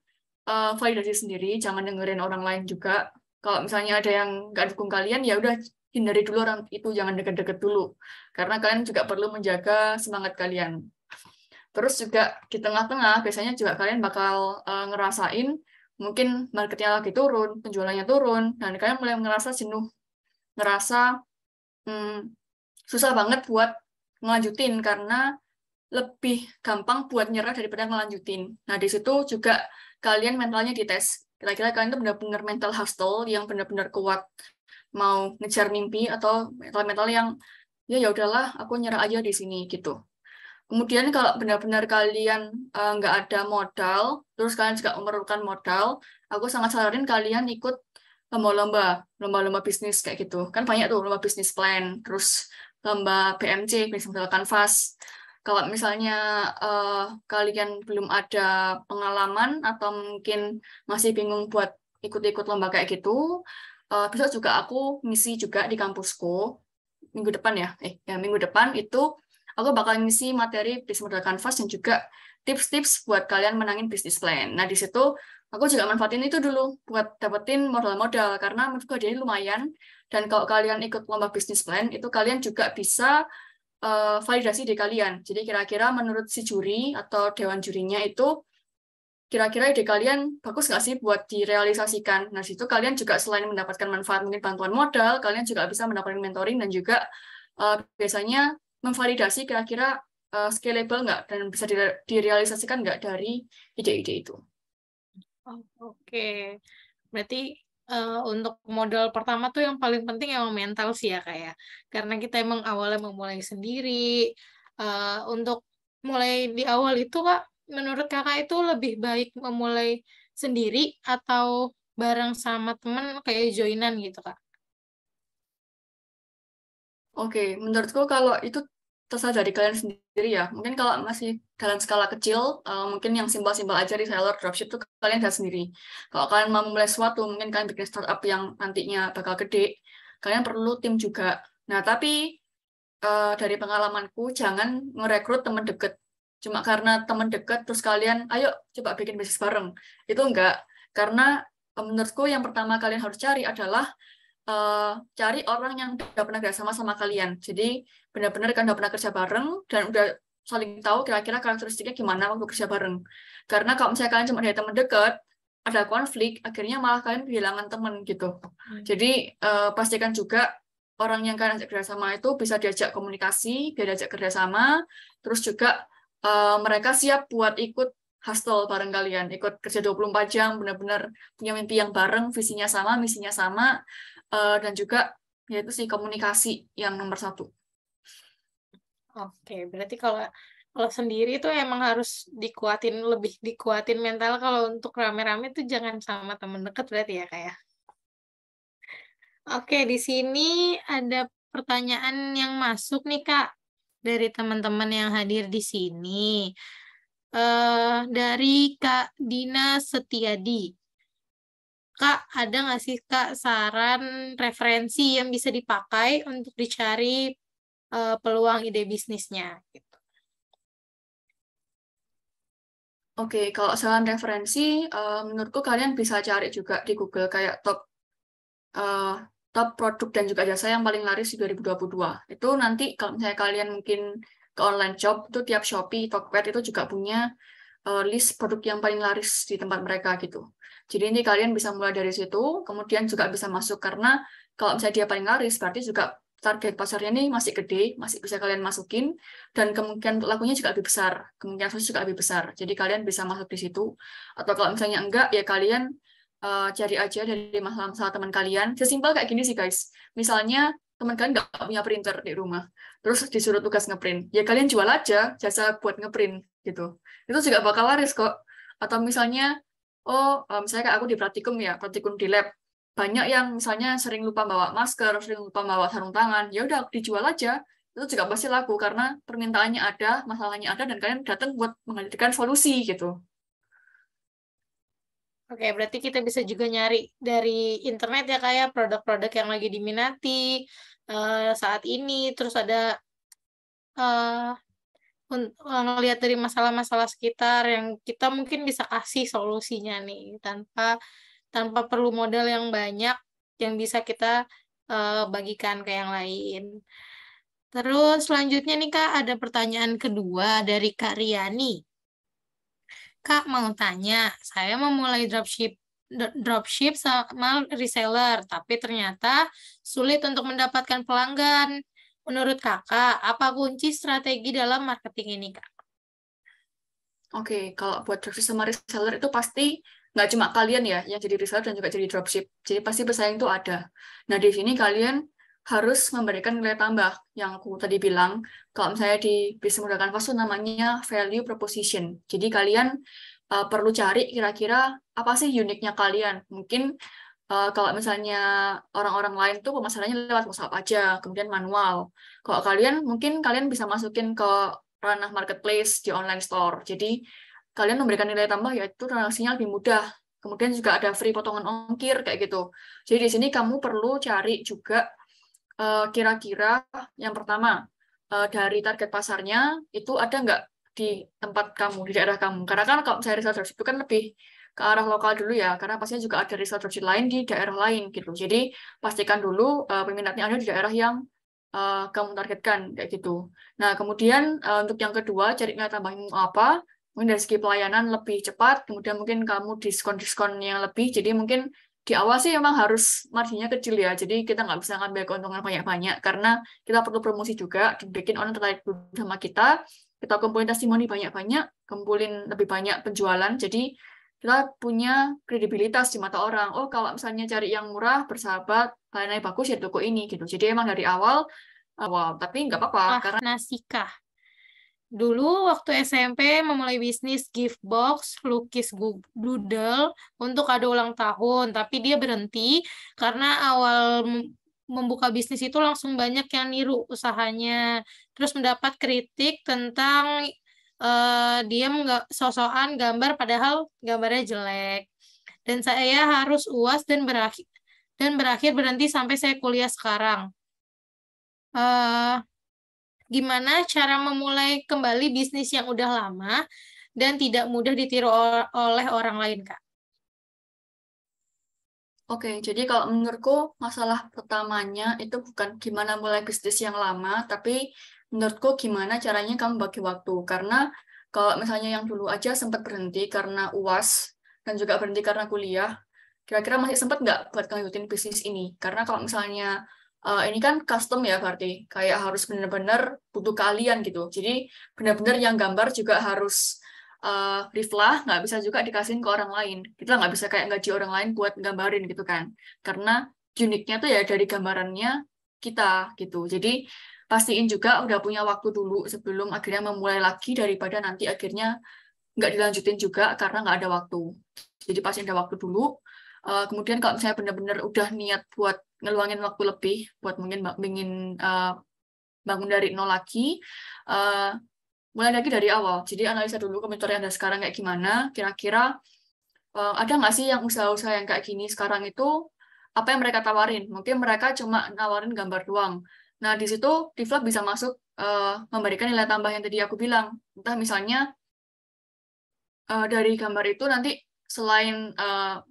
validasi sendiri, jangan dengerin orang lain juga. Kalau misalnya ada yang nggak dukung kalian, ya udah hindari dulu orang itu, jangan deket-deket dulu. Karena kalian juga perlu menjaga semangat kalian. Terus juga di tengah-tengah, biasanya juga kalian bakal ngerasain mungkin marketnya lagi turun, penjualannya turun, dan kalian mulai ngerasa jenuh, ngerasa hmm, susah banget buat ngelanjutin, karena lebih gampang buat nyerah daripada ngelanjutin. Nah, di situ juga kalian mentalnya dites. Kira-kira kalian tuh benar-benar mental hustle yang benar-benar kuat, mau ngejar mimpi, atau mental-mental yang ya udahlah, aku nyerah aja di sini gitu. Kemudian kalau benar-benar kalian nggak ada modal, terus kalian juga memerlukan modal, aku sangat saranin kalian ikut lomba-lomba bisnis kayak gitu. Kan banyak tuh lomba bisnis plan, terus lomba BMC, bisnis modal kanvas. Kalau misalnya kalian belum ada pengalaman atau mungkin masih bingung buat ikut-ikut lomba kayak gitu, besok juga aku ngisi juga di kampusku minggu depan ya, minggu depan itu aku bakal ngisi materi bisnis modal kanvas dan juga tips-tips buat kalian menangin bisnis plan. Nah, di situ aku juga manfaatin itu dulu buat dapetin modal-modal, karena menurutku dia lumayan. Dan kalau kalian ikut lomba bisnis plan, itu kalian juga bisa validasi di kalian. Jadi kira-kira menurut si juri atau dewan jurinya itu, kira-kira ide kalian bagus nggak sih buat direalisasikan. Nah, situ kalian juga selain mendapatkan manfaat mungkin bantuan modal, kalian juga bisa mendapatkan mentoring dan juga biasanya memvalidasi kira-kira scalable nggak dan bisa direalisasikan nggak dari ide-ide itu. Oh, oke. Berarti untuk modal pertama tuh yang paling penting emang mental sih ya Kak ya. Karena kita emang awalnya memulai sendiri. Untuk mulai di awal itu Kak, menurut Kakak itu lebih baik memulai sendiri atau bareng sama temen kayak joinan gitu Kak? Oke, menurutku kalau itu terserah dari kalian sendiri ya. Mungkin kalau masih dalam skala kecil, mungkin yang simpel-simpel aja di seller dropship itu kalian bisa sendiri. Kalau kalian mau memulai sesuatu, mungkin kalian bikin startup yang nantinya bakal gede, kalian perlu tim juga. Nah, tapi dari pengalamanku, jangan ngerekrut teman deket. Cuma karena teman deket, terus kalian, ayo coba bikin bisnis bareng. Itu enggak. Karena menurutku yang pertama kalian harus cari adalah cari orang yang udah pernah kerja sama kalian. Jadi benar-benar kan udah pernah kerja bareng dan udah saling tahu kira-kira karakteristiknya gimana waktu kerja bareng. Karena kalau misalnya kalian cuma dari teman dekat, ada konflik, akhirnya malah kalian kehilangan teman gitu. Jadi pastikan juga orang yang kalian ajak kerjasama itu bisa diajak komunikasi, diajak kerjasama, terus juga mereka siap buat ikut hustle bareng kalian, ikut kerja 24 jam, benar-benar punya mimpi yang bareng, visinya sama, misinya sama, dan juga yaitu sih komunikasi yang nomor satu. Oke, berarti kalau kalau sendiri tuh emang harus lebih dikuatin mental kalau untuk rame-rame tuh jangan sama temen deket berarti ya kayak. Oke, di sini ada pertanyaan yang masuk nih Kak dari teman-teman yang hadir di sini. Dari Kak Dina Setiadi. Kak, ada nggak sih Kak saran referensi yang bisa dipakai untuk dicari peluang ide bisnisnya? Gitu. Oke, kalau saran referensi, menurutku kalian bisa cari juga di Google kayak eh, top produk dan juga jasa yang paling laris di 2022. Itu nanti kalau misalnya kalian mungkin ke online shop, itu tiap Shopee, Tokped itu juga punya list produk yang paling laris di tempat mereka gitu. Jadi ini kalian bisa mulai dari situ, kemudian juga bisa masuk karena kalau misalnya dia paling laris, berarti juga target pasarnya ini masih gede, masih bisa kalian masukin, dan kemungkinan untuk lakunya juga lebih besar, kemungkinan sukses juga lebih besar. Jadi kalian bisa masuk di situ. Atau kalau misalnya enggak, ya kalian cari aja dari masalah-masalah teman kalian. Sesimpel kayak gini sih guys. Misalnya teman kalian nggak punya printer di rumah, terus disuruh tugas ngeprint, ya kalian jual aja jasa buat ngeprint gitu. Itu juga bakal laris kok. Atau misalnya, oh misalnya kayak aku di praktikum ya, praktikum di lab, banyak yang misalnya sering lupa bawa masker, sering lupa bawa sarung tangan, ya udah dijual aja. Itu juga pasti laku karena permintaannya ada, masalahnya ada, dan kalian datang buat menghadirkan solusi gitu. Oke, berarti kita bisa juga nyari dari internet ya kayak produk-produk yang lagi diminati saat ini. Terus ada ngelihat dari masalah-masalah sekitar yang kita mungkin bisa kasih solusinya nih tanpa tanpa perlu modal yang banyak yang bisa kita bagikan ke yang lain. Terus selanjutnya nih Kak, ada pertanyaan kedua dari Kak Riani. Kak mau tanya, saya memulai dropship sama reseller, tapi ternyata sulit untuk mendapatkan pelanggan. Menurut Kakak, apa kunci strategi dalam marketing ini, Kak? Oke, kalau buat dropship sama reseller itu pasti nggak cuma kalian ya yang jadi reseller dan juga jadi dropship. Jadi pasti pesaing itu ada. Nah, di sini kalian harus memberikan nilai tambah yang aku tadi bilang. Kalau misalnya di bisnis menggunakan Canvas itu namanya value proposition. Jadi kalian perlu cari kira-kira apa sih uniknya kalian. Mungkin kalau misalnya orang-orang lain tuh pemasarannya lewat WhatsApp aja, kemudian manual. Kalau kalian, mungkin kalian bisa masukin ke ranah marketplace di online store. Jadi kalian memberikan nilai tambah yaitu transaksinya lebih mudah. Kemudian juga ada free potongan ongkir kayak gitu. Jadi di sini kamu perlu cari juga kira-kira yang pertama dari target pasarnya itu ada nggak di tempat kamu, di daerah kamu. Karena kan kalau misalnya reseller itu kan lebih ke arah lokal dulu ya, karena pastinya juga ada reseller lain di daerah lain gitu. Jadi pastikan dulu peminatnya ada di daerah yang kamu targetkan kayak gitu. Nah, kemudian untuk yang kedua, cari nilai tambahmu apa? Mungkin dari segi pelayanan lebih cepat, kemudian mungkin kamu diskon-diskon yang lebih. Jadi mungkin di awal sih memang harus marginnya kecil ya. Jadi kita nggak bisa ngambil keuntungan banyak-banyak karena kita perlu promosi juga, dibikin orang tertarik dulu sama kita kumpulin testimoni banyak-banyak, kumpulin lebih banyak penjualan. Jadi kita punya kredibilitas di mata orang. Oh, kalau misalnya cari yang murah, bersahabat, layanannya bagus ya toko ini gitu. Jadi emang dari awal, tapi nggak apa-apa Wah, karena Nasikah. Dulu waktu SMP memulai bisnis gift box, lukis doodle untuk kado ulang tahun, tapi dia berhenti karena awal membuka bisnis itu langsung banyak yang niru usahanya. Terus mendapat kritik tentang dia nggak sosokan gambar padahal gambarnya jelek. Dan saya harus UAS dan berakhir berhenti sampai saya kuliah sekarang. Eh, Gimana cara memulai kembali bisnis yang udah lama dan tidak mudah ditiru oleh orang lain, Kak? Oke, jadi kalau menurutku masalah pertamanya itu bukan gimana mulai bisnis yang lama, tapi menurutku gimana caranya kamu bagi waktu. Karena kalau misalnya yang dulu aja sempat berhenti karena UAS dan juga berhenti karena kuliah, kira-kira masih sempat nggak buat ngelanjutin bisnis ini? Karena kalau misalnya Ini kan custom ya, berarti kayak harus benar-benar butuh kalian gitu. Jadi benar-benar yang gambar juga harus Riflah, nggak bisa juga dikasihin ke orang lain. Kita nggak bisa kayak gaji orang lain buat gambarin gitu kan. Karena uniknya tuh ya dari gambarannya kita gitu. Jadi pastiin juga udah punya waktu dulu sebelum akhirnya memulai lagi, daripada nanti akhirnya nggak dilanjutin juga karena nggak ada waktu. Jadi pastiin ada waktu dulu. Kemudian kalau misalnya benar-benar udah niat buat ngeluangin waktu lebih, buat mungkin ingin bangun dari nol lagi, uh, mulai lagi dari awal. Jadi analisa dulu komentar yang ada sekarang kayak gimana, kira-kira ada nggak sih yang usaha-usaha yang kayak gini sekarang itu, apa yang mereka tawarin? Mungkin mereka cuma nawarin gambar doang. Nah, di situ Develop bisa masuk memberikan nilai tambah yang tadi aku bilang. Entah misalnya dari gambar itu nanti selain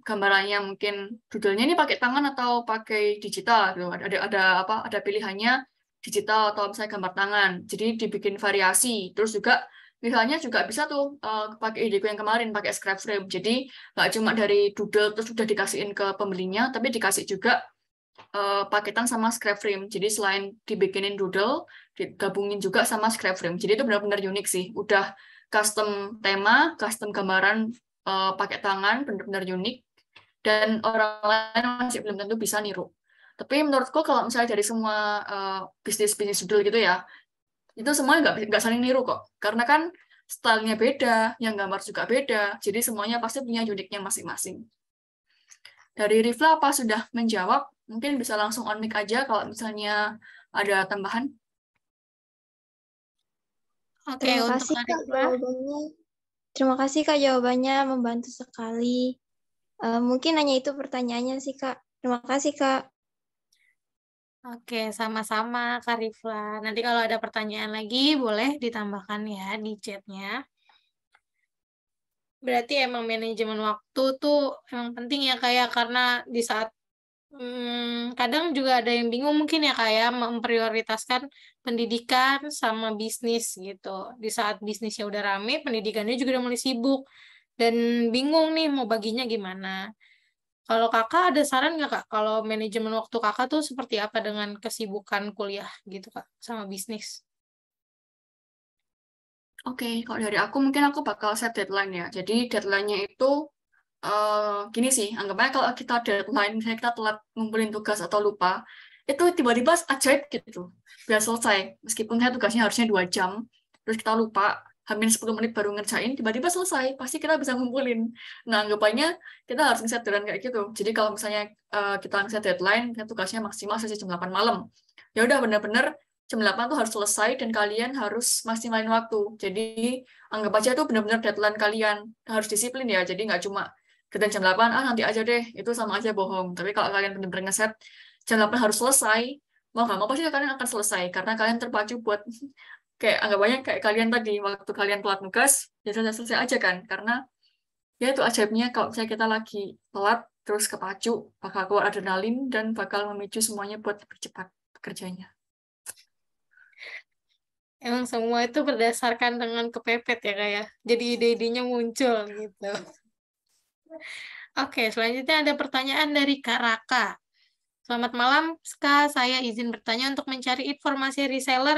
gambarannya mungkin doodle-nya ini pakai tangan atau pakai digital gitu. Ada apa? Ada pilihannya digital atau misalnya gambar tangan. Jadi dibikin variasi. Terus juga misalnya juga bisa tuh pakai ideku yang kemarin pakai scrap frame. Jadi nggak cuma dari doodle terus sudah dikasihin ke pembelinya, tapi dikasih juga paketan sama scrap frame. Jadi selain dibikinin doodle, digabungin juga sama scrap frame. Jadi itu benar-benar unik sih. Udah custom tema, custom gambaran pakai tangan, benar-benar unik. Dan orang lain masih belum tentu bisa niru. Tapi menurutku kalau misalnya dari semua bisnis-bisnis doodle gitu ya, itu semuanya nggak saling niru kok. Karena kan stylenya beda, yang gambar juga beda. Jadi semuanya pasti punya uniknya masing-masing. Dari Rifla apa sudah menjawab? Mungkin bisa langsung on mic aja kalau misalnya ada tambahan. Oke, Terima untuk kasih Kak Arifah. jawabannya. Terima kasih Kak jawabannya, membantu sekali. Mungkin hanya itu pertanyaannya sih Kak. Terima kasih Kak. Oke, sama-sama Kak Rifla. Nanti kalau ada pertanyaan lagi, boleh ditambahkan ya di chatnya. Berarti emang manajemen waktu tuh emang penting ya kayak karena di saat kadang juga ada yang bingung mungkin ya kayak memprioritaskan pendidikan sama bisnis gitu. Di saat bisnisnya udah rame, pendidikannya juga udah mulai sibuk dan bingung nih mau baginya gimana. Kalau kakak ada saran nggak kak? Kalau manajemen waktu kakak tuh seperti apa dengan kesibukan kuliah gitu kak sama bisnis? Oke, kalau dari aku mungkin aku bakal set deadline ya. Jadi deadline-nya itu gini sih, anggapnya kalau kita deadline, misalnya kita telat ngumpulin tugas atau lupa, itu tiba-tiba ajaib gitu, biar selesai. Meskipun saya tugasnya harusnya 2 jam, terus kita lupa, hampir 10 menit baru ngerjain, tiba-tiba selesai, pasti kita bisa ngumpulin. Nah, anggapannya kita harus ngeset deadline kayak gitu. Jadi kalau misalnya kita ngeset deadline, tugasnya maksimal selesai jam 8 malam. Ya udah bener-bener jam 8 tuh harus selesai dan kalian harus maksimalin waktu. Jadi anggap aja itu benar-benar deadline kalian. Harus disiplin ya. Jadi nggak cuma kita jam 8, nanti aja deh. Itu sama aja bohong. Tapi kalau kalian benar-benar ngeset jam 8 harus selesai, mau nggak mau pasti kalian akan selesai. Karena kalian terpacu buat kayak anggapannya kayak kalian tadi, waktu kalian telat nugas, ya selesai aja kan. Karena ya itu ajaibnya kalau misalnya kita lagi telat, terus kepacu, bakal keluar adrenalin dan bakal memicu semuanya buat lebih cepat kerjanya. Emang semua itu berdasarkan dengan kepepet ya kak ya. Jadi ide-idenya muncul gitu. Oke, selanjutnya ada pertanyaan dari Kak Raka. Selamat malam, Ska. Saya izin bertanya untuk mencari informasi reseller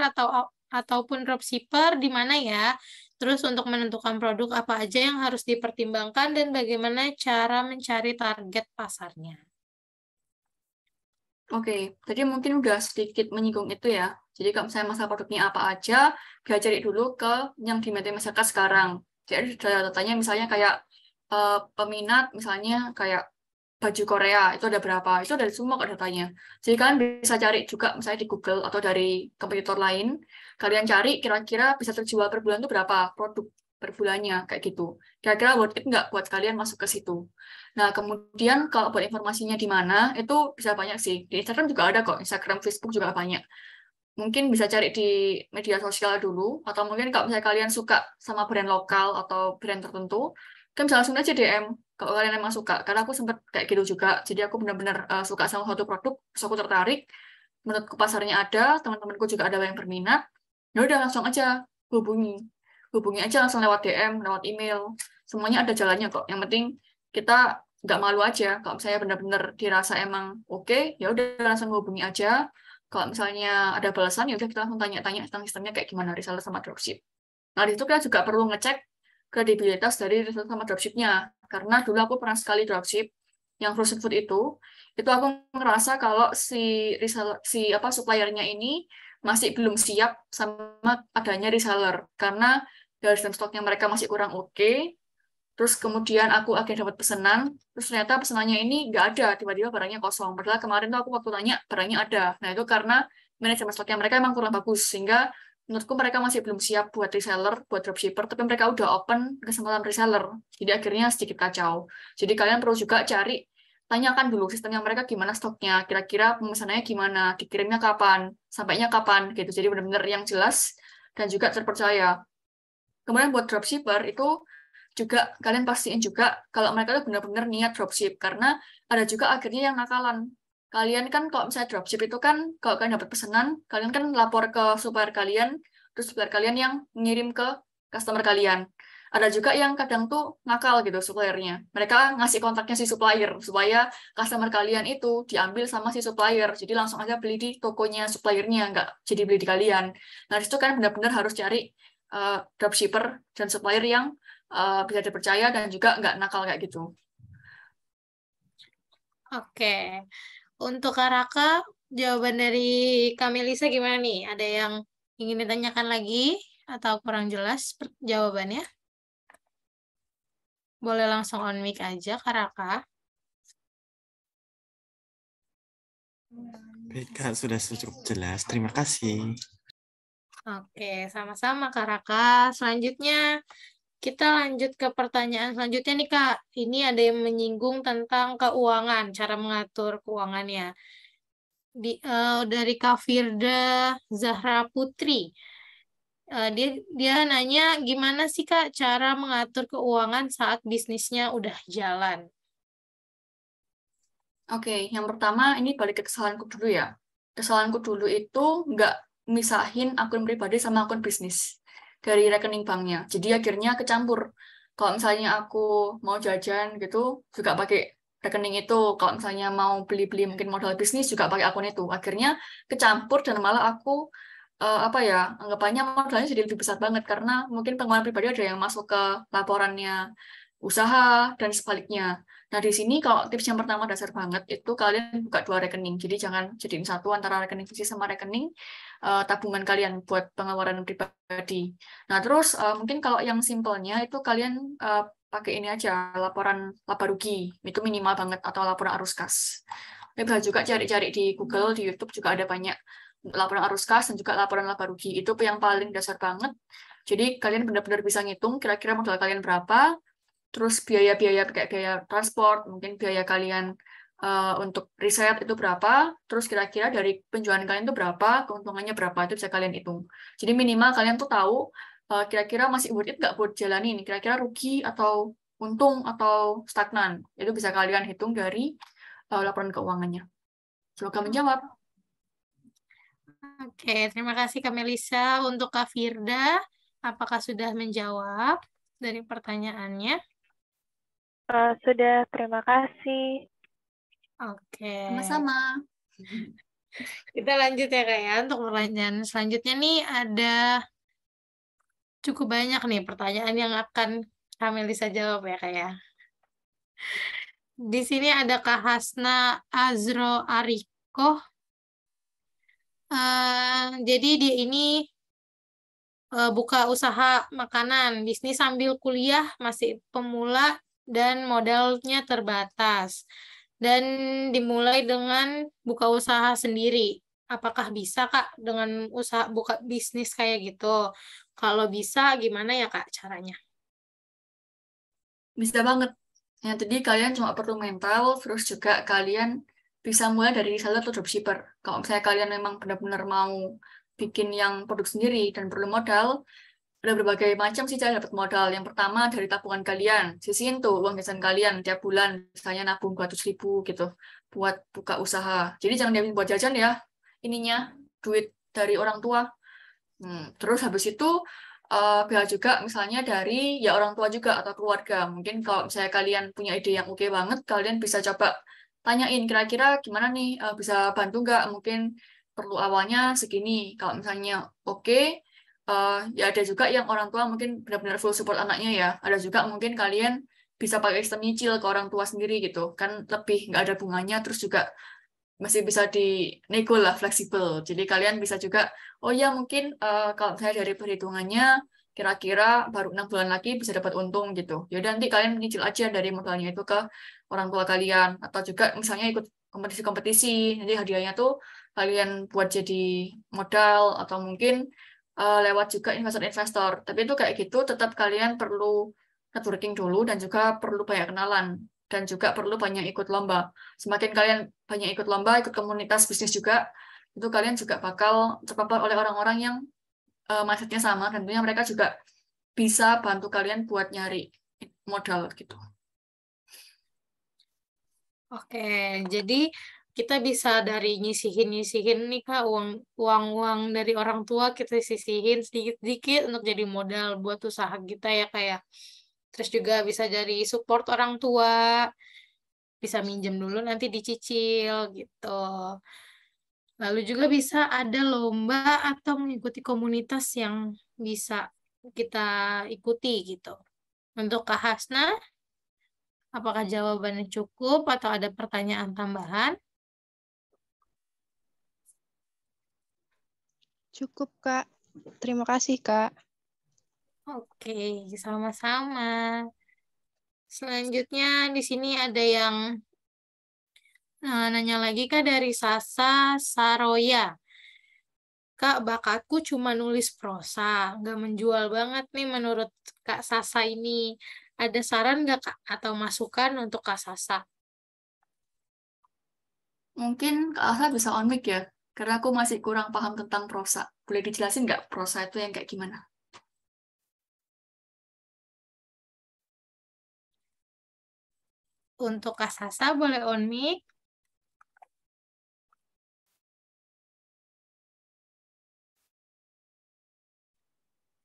ataupun dropshipper di mana ya? Terus untuk menentukan produk apa aja yang harus dipertimbangkan dan bagaimana cara mencari target pasarnya. Oke, jadi mungkin udah sedikit menyinggung itu ya. Jadi kalau misalnya masalah produknya apa aja, dia cari dulu ke yang diminati masyarakat sekarang. Jadi data-datanya misalnya kayak peminat, misalnya kayak baju Korea, itu ada berapa, itu ada semua kok datanya. Jadi kalian bisa cari juga misalnya di Google atau dari kompetitor lain, kalian cari kira-kira bisa terjual per bulan itu berapa produk per bulannya, kayak gitu. Kira-kira worth it nggak buat kalian masuk ke situ. Nah, kemudian kalau buat informasinya di mana, itu bisa banyak sih. Di Instagram juga ada kok, Instagram, Facebook juga banyak. Mungkin bisa cari di media sosial dulu, atau mungkin kalau misalnya kalian suka sama brand lokal atau brand tertentu, kan bisa langsung aja DM kalau kalian emang suka. Karena aku sempat kayak gitu juga, jadi aku benar-benar suka sama suatu produk, terus aku tertarik, menurutku pasarnya ada, teman-temanku juga ada yang berminat, ya udah langsung aja hubungi. Hubungi aja langsung lewat DM, lewat email. Semuanya ada jalannya kok. Yang penting kita nggak malu aja. Kalau misalnya benar-benar dirasa emang oke, ya udah langsung hubungi aja. Kalau misalnya ada balasan, ya udah kita langsung tanya-tanya tentang sistemnya kayak gimana reseller sama dropship. Nah, di situ kita juga perlu ngecek kredibilitas dari reseller sama dropshipnya. Karena dulu aku pernah sekali dropship yang frozen food itu aku ngerasa kalau si reseller, si apa suppliernya ini masih belum siap sama adanya reseller. Karena dari sistem stoknya mereka masih kurang oke. Terus kemudian aku akhirnya dapat pesanan, terus ternyata pesanannya ini nggak ada, tiba-tiba barangnya kosong. Padahal kemarin tuh aku waktu tanya, barangnya ada. Nah, itu karena manajemen stoknya mereka emang kurang bagus, sehingga menurutku mereka masih belum siap buat reseller, buat dropshipper, tapi mereka udah open kesempatan reseller. Jadi akhirnya sedikit kacau. Jadi kalian perlu juga cari, tanyakan dulu sistemnya mereka gimana stoknya, kira-kira pemesanannya gimana, dikirimnya kapan, sampainya kapan, gitu. Jadi benar-benar yang jelas dan juga terpercaya. Kemudian buat dropshipper itu juga kalian pastiin juga kalau mereka tuh benar-benar niat dropship, karena ada juga akhirnya yang nakalan. Kalian kan kalau misalnya dropship itu kan kalau kalian dapat pesanan, kalian kan lapor ke supplier kalian, terus supplier kalian yang ngirim ke customer kalian. Ada juga yang kadang tuh nakal gitu suppliernya. Mereka ngasih kontaknya si supplier supaya customer kalian itu diambil sama si supplier. Jadi langsung aja beli di tokonya suppliernya, nggak jadi beli di kalian. Nah, itu kan benar-benar harus cari dropshipper dan supplier yang bisa dipercaya dan juga nggak nakal kayak gitu. Oke. Untuk Kak Raka, jawaban dari Kak Melisa gimana nih? Ada yang ingin ditanyakan lagi atau kurang jelas jawabannya? Boleh langsung on mic aja, Kak Raka. Baik, Kak, sudah cukup jelas. Terima kasih. Oke, sama-sama Kak Raka. Selanjutnya, kita lanjut ke pertanyaan selanjutnya nih Kak. Ini ada yang menyinggung tentang keuangan, cara mengatur keuangannya. Dari Kak Firda Zahra Putri. Dia nanya gimana sih Kak cara mengatur keuangan saat bisnisnya udah jalan? Oke, yang pertama ini balik ke kesalahanku dulu ya. Kesalahanku dulu itu nggak misahin akun pribadi sama akun bisnis dari rekening banknya. Jadi akhirnya kecampur. Kalau misalnya aku mau jajan gitu, juga pakai rekening itu. Kalau misalnya mau beli-beli mungkin modal bisnis, juga pakai akun itu. Akhirnya kecampur dan malah aku apa ya, anggapannya modalnya jadi lebih besar banget karena mungkin pengeluaran pribadi ada yang masuk ke laporannya usaha dan sebaliknya. Nah, di sini kalau tips yang pertama dasar banget itu kalian buka 2 rekening. Jadi jangan jadiin satu antara rekening bisnis sama rekening tabungan kalian buat pengeluaran pribadi. Nah, terus mungkin kalau yang simpelnya itu kalian pakai ini aja, laporan laba rugi. Itu minimal banget atau laporan arus kas. Kalian bisa juga cari-cari di Google, di YouTube juga ada banyak laporan arus kas dan juga laporan laba rugi. Itu yang paling dasar banget. Jadi kalian benar-benar bisa ngitung kira-kira modal kalian berapa, terus biaya-biaya kayak biaya transport, mungkin biaya kalian untuk riset itu berapa, terus kira-kira dari penjualan kalian itu berapa, keuntungannya berapa, itu bisa kalian hitung. Jadi minimal kalian tuh tahu kira-kira masih worth it nggak buat jalanin, kira-kira rugi atau untung atau stagnan. Itu bisa kalian hitung dari laporan keuangannya. Semoga menjawab. Oke, terima kasih Kak Melisa. Untuk Kak Firda, apakah sudah menjawab dari pertanyaannya? Sudah, terima kasih. Oke. Sama-sama. Kita lanjut ya Kak ya. Untuk pertanyaan selanjutnya nih ada cukup banyak nih pertanyaan yang akan Kak Melisa jawab ya Kak ya. Di sini ada Kak Hasna Azro Ariko. Jadi dia ini buka usaha makanan, bisnis sambil kuliah, masih pemula dan modalnya terbatas. Dan dimulai dengan buka usaha sendiri. Apakah bisa Kak dengan usaha buka bisnis kayak gitu? Kalau bisa gimana ya Kak caranya? Bisa banget. Yang tadi kalian cuma perlu mental, terus juga kalian bisa mulai dari reseller atau dropshipper. Kalau misalnya kalian memang benar-benar mau bikin yang produk sendiri dan perlu modal, ada berbagai macam sih cara dapat modal. Yang pertama dari tabungan kalian, sisihin tuh uang jajan kalian tiap bulan, misalnya nabung 200.000 gitu, buat buka usaha. Jadi jangan diambil buat jajan ya, ininya, duit dari orang tua. Terus habis itu bisa juga misalnya dari ya orang tua juga atau keluarga. Mungkin kalau misalnya kalian punya ide yang oke banget, kalian bisa coba tanyain kira-kira gimana nih, bisa bantu nggak? Mungkin perlu awalnya segini. Kalau misalnya oke, ya ada juga yang orang tua mungkin benar-benar full support anaknya ya. Ada juga mungkin kalian bisa pakai sistem nyicil ke orang tua sendiri gitu. Kan lebih nggak ada bunganya, terus juga masih bisa dinego lah, fleksibel. Jadi kalian bisa juga, oh ya mungkin kalau saya dari perhitungannya, kira-kira baru 6 bulan lagi bisa dapat untung gitu. Yaudah nanti kalian nyicil aja dari modalnya itu ke orang tua kalian. Atau juga misalnya ikut kompetisi-kompetisi, nanti hadiahnya tuh kalian buat jadi modal, atau mungkin lewat juga investor-investor. Tapi itu kayak gitu, tetap kalian perlu networking dulu dan juga perlu banyak kenalan. Dan juga perlu banyak ikut lomba. Semakin kalian banyak ikut lomba, ikut komunitas bisnis juga, itu kalian juga bakal terpapar oleh orang-orang yang mindset-nya sama, dan tentunya mereka juga bisa bantu kalian buat nyari modal gitu. Oke, jadi kita bisa dari nyisihin nih Kak, uang dari orang tua kita sisihin sedikit-sedikit untuk jadi modal buat usaha kita ya Kak ya. Terus juga bisa dari support orang tua, bisa minjem dulu nanti dicicil gitu. Lalu juga bisa ada lomba atau mengikuti komunitas yang bisa kita ikuti gitu. Untuk Kak Hasna, apakah jawabannya cukup atau ada pertanyaan tambahan? Cukup, Kak. Terima kasih, Kak. Oke, sama-sama. Selanjutnya di sini ada yang nanya lagi Kak dari Sasa Saroya. Kak, bakatku cuma nulis prosa, nggak menjual banget nih menurut Kak Sasa ini. Ada saran nggak Kak atau masukan untuk Kak Sasa? Mungkin Kak Alsa bisa on mic ya, karena aku masih kurang paham tentang prosa. Boleh dijelasin nggak prosa itu yang kayak gimana? Untuk Kak Sasa boleh on mic?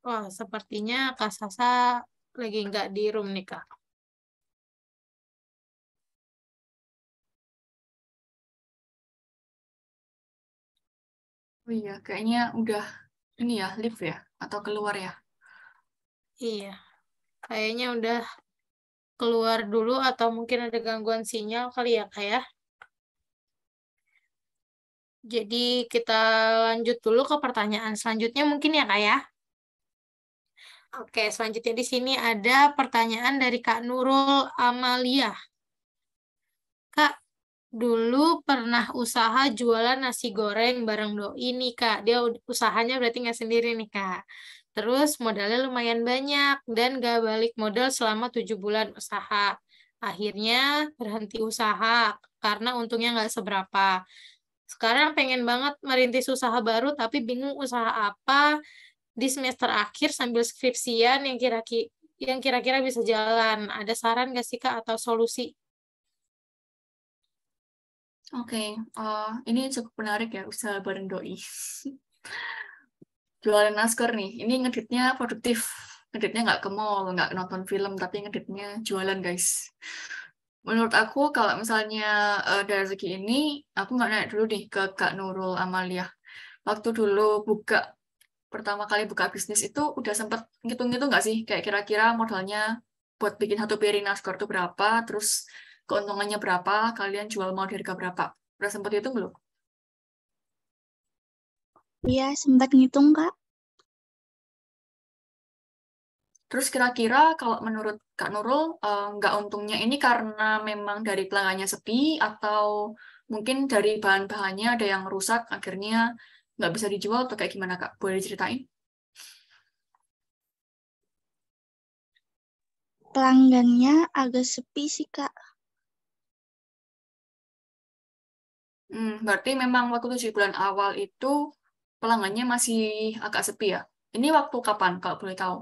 Wah, sepertinya Kak Sasa lagi nggak di room nih Kak. Oh iya, kayaknya udah ini ya, live ya, atau keluar ya. Iya, kayaknya udah keluar dulu atau mungkin ada gangguan sinyal kali ya Kak ya. Jadi kita lanjut dulu ke pertanyaan selanjutnya mungkin ya Kak ya. Oke, selanjutnya di sini ada pertanyaan dari Kak Nurul Amalia. Kak, dulu pernah usaha jualan nasi goreng bareng doi nih Kak. Dia usahanya berarti nggak sendiri nih Kak. Terus modalnya lumayan banyak dan gak balik modal selama 7 bulan usaha. Akhirnya berhenti usaha karena untungnya nggak seberapa. Sekarang pengen banget merintis usaha baru tapi bingung usaha apa di semester akhir sambil skripsian yang kira-kira bisa jalan. Ada saran nggak sih Kak atau solusi? Oke, ini cukup menarik ya, usaha bareng doi. Jualan naskor nih, ini ngeditnya produktif. Ngeditnya nggak ke mall, nggak nonton film, tapi ngeditnya jualan, guys. Menurut aku, kalau misalnya dari segi ini, aku nggak nanya dulu nih ke Kak Nurul Amalia. Waktu dulu pertama kali buka bisnis itu udah sempat ngitung-ngitung nggak sih? Kayak kira-kira modalnya buat bikin satu piring naskor itu berapa, terus keuntungannya berapa, kalian jual mau di harga berapa? Udah sempat hitung belum? Iya, sempat ngitung, Kak. Terus kira-kira kalau menurut Kak Nurul, nggak untungnya ini karena memang dari pelanggannya sepi, atau mungkin dari bahan-bahannya ada yang rusak, akhirnya nggak bisa dijual, atau kayak gimana Kak? Boleh diceritain? Pelanggannya agak sepi sih, Kak. Berarti memang waktu 7 bulan awal itu pelanggannya masih agak sepi ya? Ini waktu kapan, kalau boleh tahu?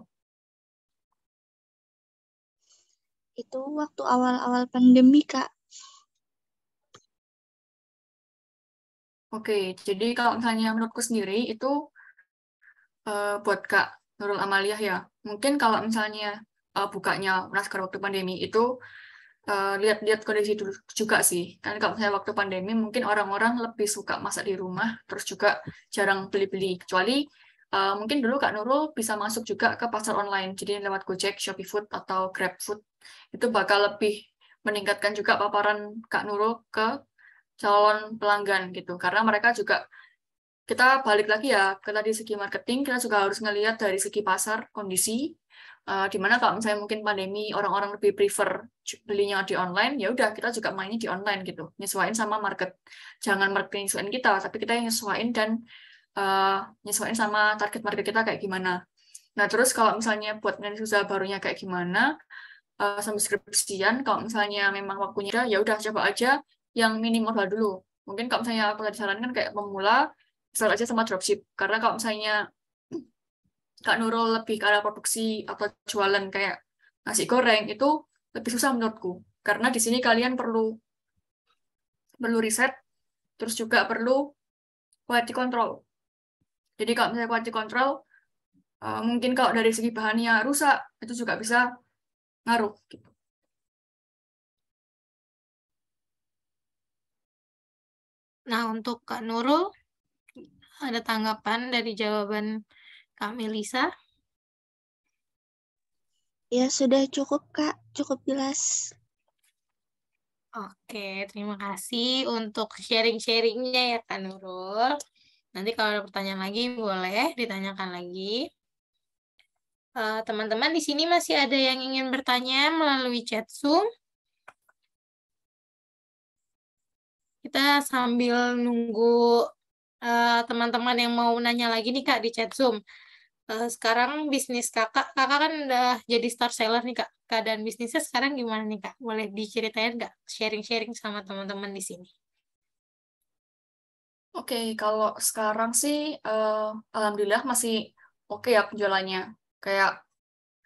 Itu waktu awal-awal pandemi, Kak. Oke, jadi kalau misalnya menurutku sendiri itu buat Kak Nurul Amaliah ya. Mungkin kalau misalnya bukanya naskah waktu pandemi itu lihat-lihat kondisi dulu juga sih. Kan kalau misalnya waktu pandemi mungkin orang-orang lebih suka masak di rumah, terus juga jarang beli-beli. Kecuali mungkin dulu Kak Nurul bisa masuk juga ke pasar online, jadi lewat Gojek, Shopee Food, atau Grab Food. Itu bakal lebih meningkatkan juga paparan Kak Nurul ke calon pelanggan gitu. Karena mereka juga, kita balik lagi ya ke tadi segi marketing, kita juga harus ngelihat dari segi pasar, kondisi, dimana kalau misalnya mungkin pandemi orang-orang lebih prefer belinya di online, ya udah kita juga mainnya di online gitu, nyesuaiin sama market. Jangan marketing nyesuaiin kita, tapi kita yang nyesuaiin dan nyesuaiin sama target market kita kayak gimana. Nah terus kalau misalnya buat nanti usaha barunya kayak gimana, sampai skripsian, kalau misalnya memang waktunya ada, ya udah coba aja yang minim modal dulu. Mungkin kalau misalnya aku tadi sarankan kayak pemula, start aja sama dropship. Karena kalau misalnya Kak Nurul lebih ke arah produksi atau jualan kayak nasi goreng, itu lebih susah menurutku. Karena di sini kalian perlu riset, terus juga perlu quality control. Jadi kalau misalnya quality control, mungkin kalau dari segi bahannya rusak, itu juga bisa ngaruh. Gitu. Nah, untuk Kak Nurul, ada tanggapan dari jawaban Kak Melisa? Ya, sudah cukup, Kak. Cukup jelas. Oke, terima kasih untuk sharing-sharingnya ya Kak Nurul. Nanti kalau ada pertanyaan lagi, boleh ditanyakan lagi. Teman-teman di sini masih ada yang ingin bertanya melalui chat Zoom. Kita sambil nunggu teman-teman yang mau nanya lagi nih Kak di chat Zoom. Sekarang bisnis kakak kan udah jadi star seller nih Kak. Keadaan bisnisnya sekarang gimana nih Kak? Boleh diceritain nggak? Sharing-sharing sama teman-teman di sini. Oke, kalau sekarang sih alhamdulillah masih oke ya penjualannya. Kayak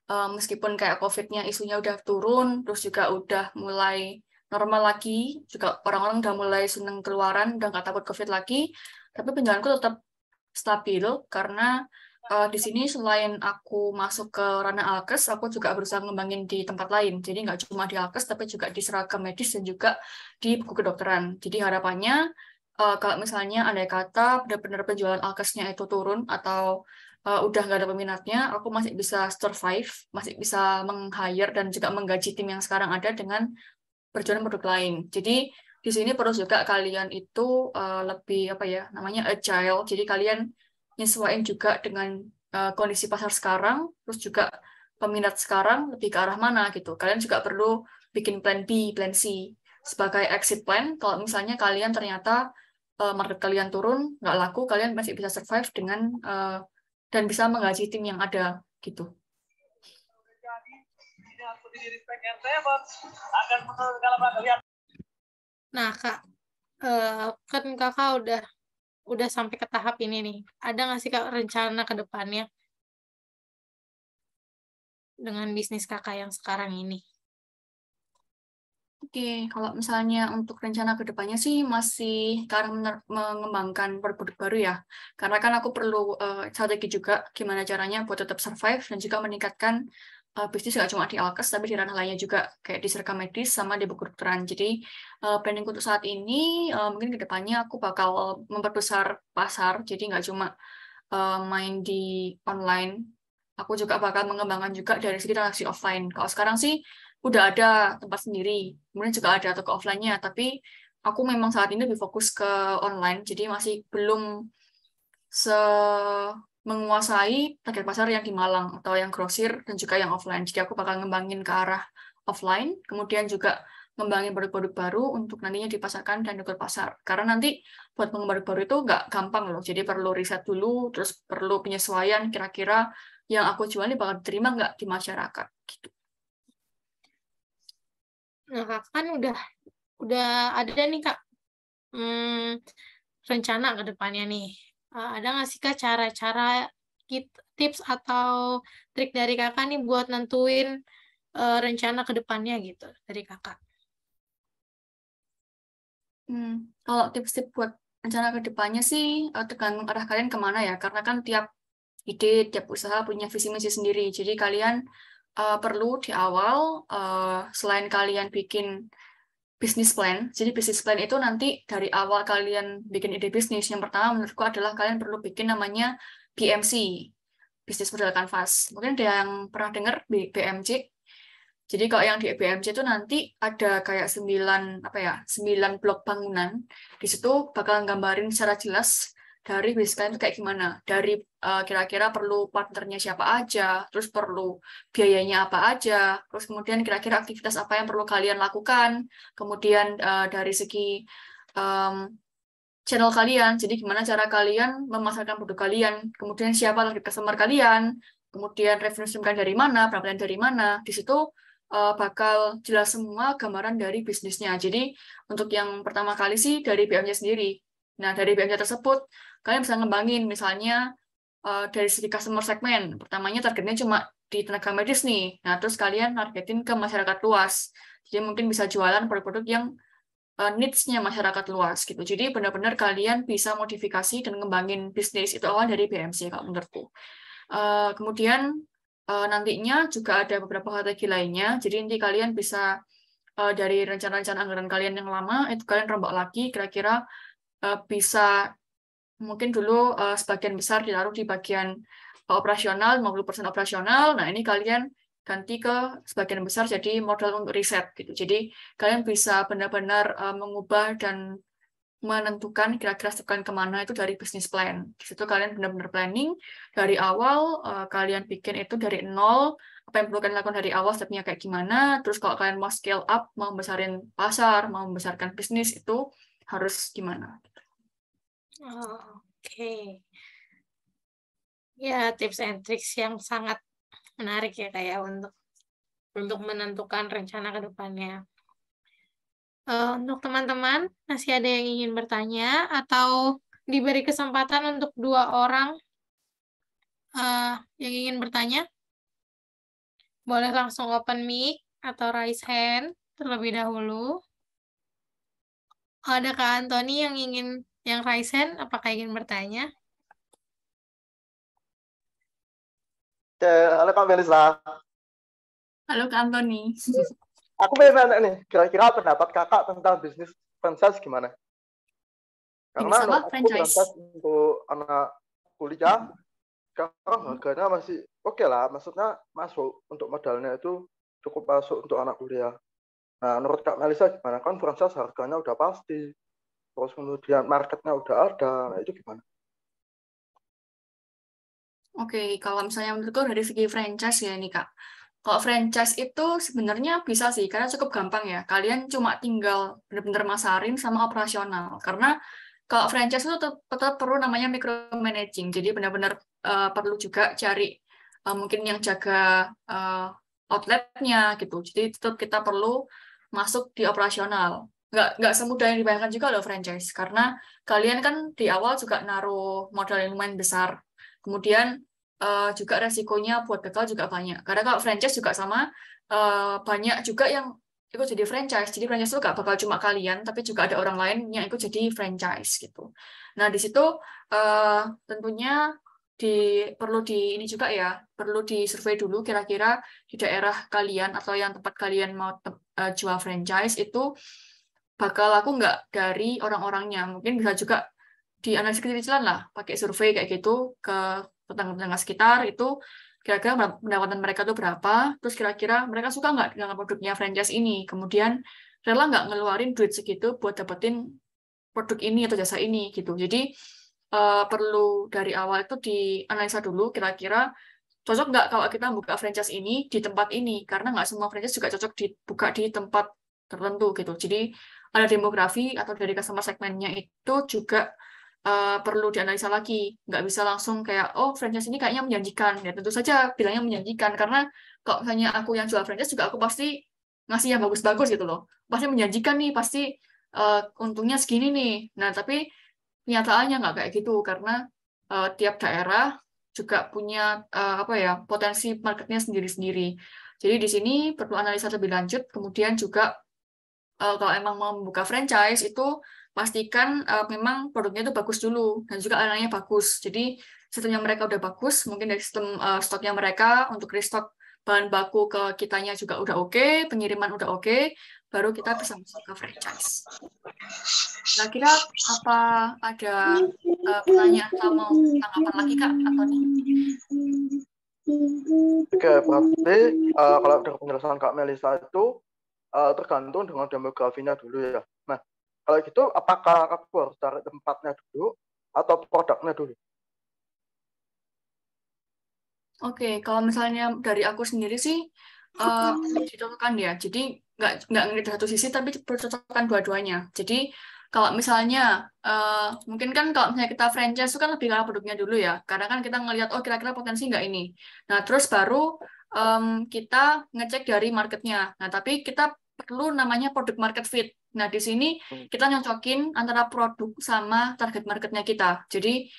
meskipun kayak COVID-nya isunya udah turun, terus juga udah mulai normal lagi, juga orang-orang udah mulai seneng keluaran, udah nggak takut COVID lagi, tapi penjualanku tetap stabil karena di sini selain aku masuk ke ranah alkes, aku juga berusaha ngembangin di tempat lain. Jadi nggak cuma di alkes, tapi juga di seragam medis dan juga di buku kedokteran. Jadi harapannya kalau misalnya andai kata benar-benar penjualan alkesnya itu turun atau udah nggak ada peminatnya, aku masih bisa survive, masih bisa meng-hire dan juga menggaji tim yang sekarang ada dengan berjualan produk lain. Jadi di sini perlu juga kalian itu lebih apa ya namanya agile. Jadi kalian nyesuaiin juga dengan kondisi pasar sekarang, terus juga peminat sekarang lebih ke arah mana gitu. Kalian juga perlu bikin plan B, plan C sebagai exit plan. Kalau misalnya kalian ternyata market kalian turun, nggak laku, kalian masih bisa survive dengan dan bisa menggaji tim yang ada gitu. Nah Kak, kan kakak udah sampai ke tahap ini nih. Ada nggak sih Kak rencana ke depannya dengan bisnis kakak yang sekarang ini? Oke, kalau misalnya untuk rencana ke depannya sih masih karena mengembangkan produk baru ya. Karena kan aku perlu strategi juga gimana caranya buat tetap survive dan juga meningkatkan bisnis nggak cuma di alkes tapi di ranah lainnya juga kayak di seragam medis sama di buku kedokteran. Jadi planning untuk saat ini mungkin ke depannya aku bakal memperbesar pasar. Jadi nggak cuma main di online. Aku juga bakal mengembangkan juga dari segi transaksi offline. Kalau sekarang sih udah ada tempat sendiri, kemudian juga ada toko offline-nya, tapi aku memang saat ini lebih fokus ke online, jadi masih belum menguasai target pasar yang di Malang atau yang grosir dan juga yang offline. Jadi aku bakal ngembangin ke arah offline, kemudian juga ngembangin produk-produk baru untuk nantinya dipasarkan dan ikut pasar. Karena nanti buat mengembangin produk baru itu nggak gampang loh, jadi perlu riset dulu, terus perlu penyesuaian kira-kira yang aku jual ini bakal diterima nggak di masyarakat. Gitu. Nah Kak, kan udah ada nih Kak rencana ke depannya nih. Ada nggak sih Kak cara-cara tips atau trik dari kakak nih buat nentuin rencana ke depannya gitu dari kakak? Kalau tips-tips buat rencana ke depannya sih tergantung arah kalian kemana ya. Karena kan tiap ide, tiap usaha punya visi misi sendiri. Jadi kalian perlu di awal, selain kalian bikin bisnis plan, jadi bisnis plan itu nanti dari awal kalian bikin ide bisnis, yang pertama menurutku adalah kalian perlu bikin namanya BMC, Bisnis Model Canvas. Mungkin ada yang pernah dengar BMC. Jadi kalau yang di BMC itu nanti ada kayak 9 blok bangunan. Di situ bakal gambarin secara jelas dari bisnis kalian itu kayak gimana. Dari kira-kira perlu partnernya siapa aja, terus perlu biayanya apa aja, terus kemudian kira-kira aktivitas apa yang perlu kalian lakukan, kemudian dari segi channel kalian, jadi gimana cara kalian memasarkan produk kalian, kemudian siapa target customer kalian, kemudian revenue stream kalian dari mana, pendapatan dari mana. Di situ bakal jelas semua gambaran dari bisnisnya. Jadi untuk yang pertama kali sih dari BMC sendiri. Nah, dari BMC tersebut kalian bisa ngembangin misalnya dari segi customer segmen. Pertamanya targetnya cuma di tenaga medis nih. Nah, terus kalian targetin ke masyarakat luas. Jadi mungkin bisa jualan produk-produk yang needs-nya masyarakat luas gitu. Jadi benar-benar kalian bisa modifikasi dan ngembangin bisnis itu awal dari BMC kalau menurutku. Kemudian nantinya juga ada beberapa strategi lainnya. Jadi nanti kalian bisa dari rencana-rencana anggaran kalian yang lama itu kalian rombak lagi kira-kira bisa mungkin dulu sebagian besar ditaruh di bagian operasional, 50% operasional. Nah, ini kalian ganti ke sebagian besar jadi modal untuk riset gitu. Jadi kalian bisa benar-benar mengubah dan menentukan kira-kira step kalian kemana itu dari bisnis plan. Di situ kalian benar-benar planning dari awal, kalian bikin itu dari nol, apa yang perlu kalian lakukan dari awal, stepnya kayak gimana, terus kalau kalian mau scale up, mau besarin pasar, mau membesarkan bisnis, itu harus gimana. Oke. Ya, tips and tricks yang sangat menarik ya kayak untuk menentukan rencana ke depannya. Untuk teman-teman, masih ada yang ingin bertanya atau diberi kesempatan untuk 2 orang yang ingin bertanya? Boleh langsung open mic atau raise hand terlebih dahulu. Ada Kak Antoni yang raise hand, apakah ingin bertanya? Halo Kak Melisa. Halo Kak Antoni. Aku pengen nanya nih, kira-kira pendapat kakak tentang bisnis franchise gimana? Karena Bisnis apa? aku Franchise. franchise untuk anak kuliah, sekarang harganya masih oke lah, maksudnya masuk untuk modalnya itu cukup masuk untuk anak kuliah. Nah, menurut Kak Melisa gimana? Kan franchise harganya udah pasti, terus kemudian marketnya udah ada, nah itu gimana? Oke, kalau misalnya menurutku dari segi franchise ya ini Kak. Kalau franchise itu sebenarnya bisa sih, karena cukup gampang ya. Kalian cuma tinggal benar-benar masarin sama operasional. Karena kalau franchise itu tetap perlu namanya micromanaging. Jadi benar-benar perlu juga cari mungkin yang jaga outletnya gitu. Jadi tetap kita perlu masuk di operasional. Nggak semudah yang dibayangkan juga loh franchise. Karena kalian kan di awal juga naruh modal yang lumayan besar. Kemudian juga resikonya buat gagal juga banyak. Karena kalau franchise juga sama, banyak juga yang ikut jadi franchise. Jadi franchise itu gak bakal cuma kalian, tapi juga ada orang lain yang ikut jadi franchise gitu. Nah di situ tentunya perlu ini juga ya, perlu disurvei dulu kira-kira di daerah kalian atau yang tempat kalian mau jual franchise itu bakal laku nggak dari orang-orangnya. Mungkin bisa juga dianalisis kecil-kecilan lah, pakai survei kayak gitu ke tetangga-tetangga sekitar itu kira-kira pendapatan mereka tuh berapa, terus kira-kira mereka suka nggak dengan produknya franchise ini, kemudian rela nggak ngeluarin duit segitu buat dapetin produk ini atau jasa ini gitu. Jadi perlu dari awal itu dianalisa dulu kira-kira cocok nggak kalau kita buka franchise ini di tempat ini, karena nggak semua franchise juga cocok dibuka di tempat tertentu gitu. Jadi ada demografi atau dari customer segmennya itu juga perlu dianalisa lagi. Nggak bisa langsung kayak, oh franchise ini kayaknya menjanjikan. Ya tentu saja bilangnya menjanjikan, karena kalau misalnya aku yang jual franchise juga aku pasti ngasih yang bagus-bagus gitu loh. Pasti menjanjikan nih, pasti untungnya segini nih. Nah, tapi kenyataannya nggak kayak gitu, karena tiap daerah juga punya potensi marketnya sendiri-sendiri. Jadi di sini perlu analisa lebih lanjut, kemudian juga kalau emang mau membuka franchise itu pastikan memang produknya itu bagus dulu dan juga layanannya bagus. Jadi sistemnya mereka udah bagus, mungkin dari sistem stoknya mereka untuk restock bahan baku ke kitanya juga udah oke, pengiriman udah oke, baru kita bisa masuk ke franchise. Kira-kira apa ada pertanyaan atau mau tanggapan lagi Kak Antoni? Oke, berarti kalau dari penjelasan Kak Melisa itu tergantung dengan demografinya dulu ya. Nah, kalau gitu apakah aku harus cari tempatnya dulu atau produknya dulu? Oke, kalau misalnya dari aku sendiri sih perlu dicocokkan ya. Jadi nggak ngelihat satu sisi, tapi perlu cocokkan dua-duanya. Jadi kalau misalnya mungkin kan kalau misalnya kita franchise itu kan lebih ke produknya dulu ya. Karena kan kita ngelihat oh kira-kira potensi nggak ini. Nah terus baru kita ngecek dari marketnya. Nah tapi kita perlu namanya product market fit. Nah di sini kita nyocokin antara produk sama target marketnya kita. Jadi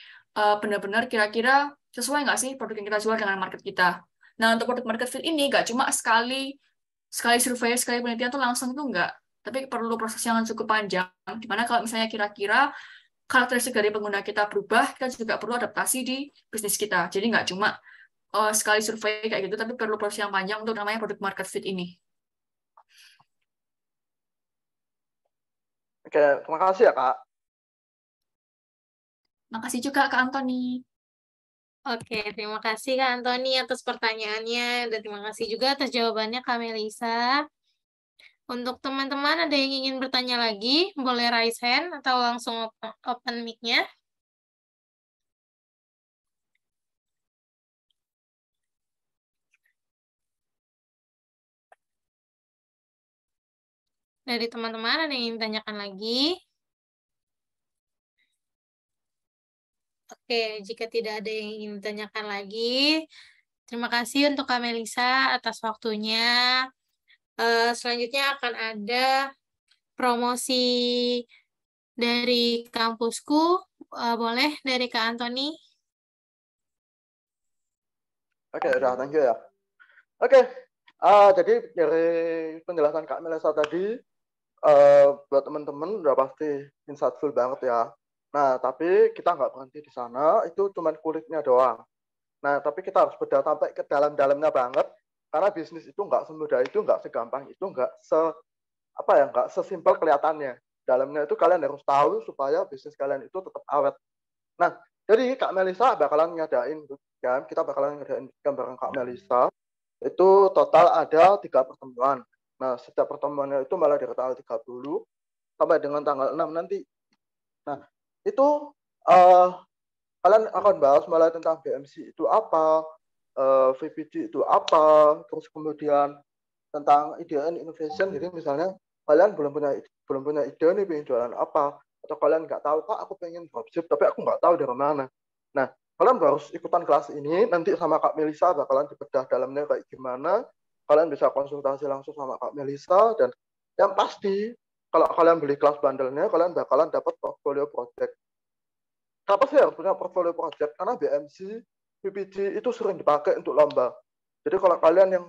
benar-benar kira-kira sesuai nggak sih produk yang kita jual dengan market kita. Nah, untuk produk market fit ini nggak cuma sekali survei, sekali penelitian tuh langsung tuh nggak. Tapi perlu proses yang cukup panjang. Dimana kalau misalnya kira-kira karakteristik dari pengguna kita berubah, kita juga perlu adaptasi di bisnis kita. Jadi nggak cuma sekali survei kayak gitu, tapi perlu proses yang panjang untuk namanya produk market fit ini. Oke, terima kasih ya Kak. Makasih juga Kak Antoni. Oke, terima kasih Kak Antoni atas pertanyaannya dan terima kasih juga atas jawabannya Kak Melisa. Untuk teman-teman ada yang ingin bertanya lagi, boleh raise hand atau langsung open mic-nya. Dari teman-teman ada yang ingin ditanyakan lagi? Oke, jika tidak ada yang ingin ditanyakan lagi, terima kasih untuk Kak Melisa atas waktunya. Selanjutnya akan ada promosi dari kampusku. Boleh dari Kak Antoni? Oke, udah, thank you ya. Oke, jadi dari penjelasan Kak Melisa tadi, buat teman-teman udah pasti insightful banget ya. Nah, tapi kita nggak berhenti di sana, itu cuma kulitnya doang. Nah, tapi kita harus bedah sampai ke dalam-dalamnya banget, karena bisnis itu nggak semudah itu, nggak segampang itu, nggak sesimpel kelihatannya. Dalamnya itu kalian harus tahu supaya bisnis kalian itu tetap awet. Nah, jadi Kak Melisa bakalan ngadain kan, kita bakalan ngadain bareng Kak Melisa. Itu total ada 3 pertemuan. Nah, setiap pertemuannya itu malah dari tanggal 30 sampai dengan tanggal 6 nanti. Nah, itu kalian akan bahas mulai tentang BMC itu apa, VPG itu apa, terus kemudian tentang ide and innovation. Jadi misalnya kalian belum punya ide nih pengen jualan apa, atau kalian nggak tahu Kak aku pengen dropship tapi aku nggak tahu dari mana. Nah, kalian harus ikutan kelas ini, nanti sama Kak Melisa bakalan dibedah dalamnya kayak gimana. Kalian bisa konsultasi langsung sama Kak Melisa, dan yang pasti kalau kalian beli kelas bandelnya, kalian bakalan dapat portfolio project. Kenapa sih harus punya portfolio project? Karena BMC, PPG itu sering dipakai untuk lomba. Jadi kalau kalian yang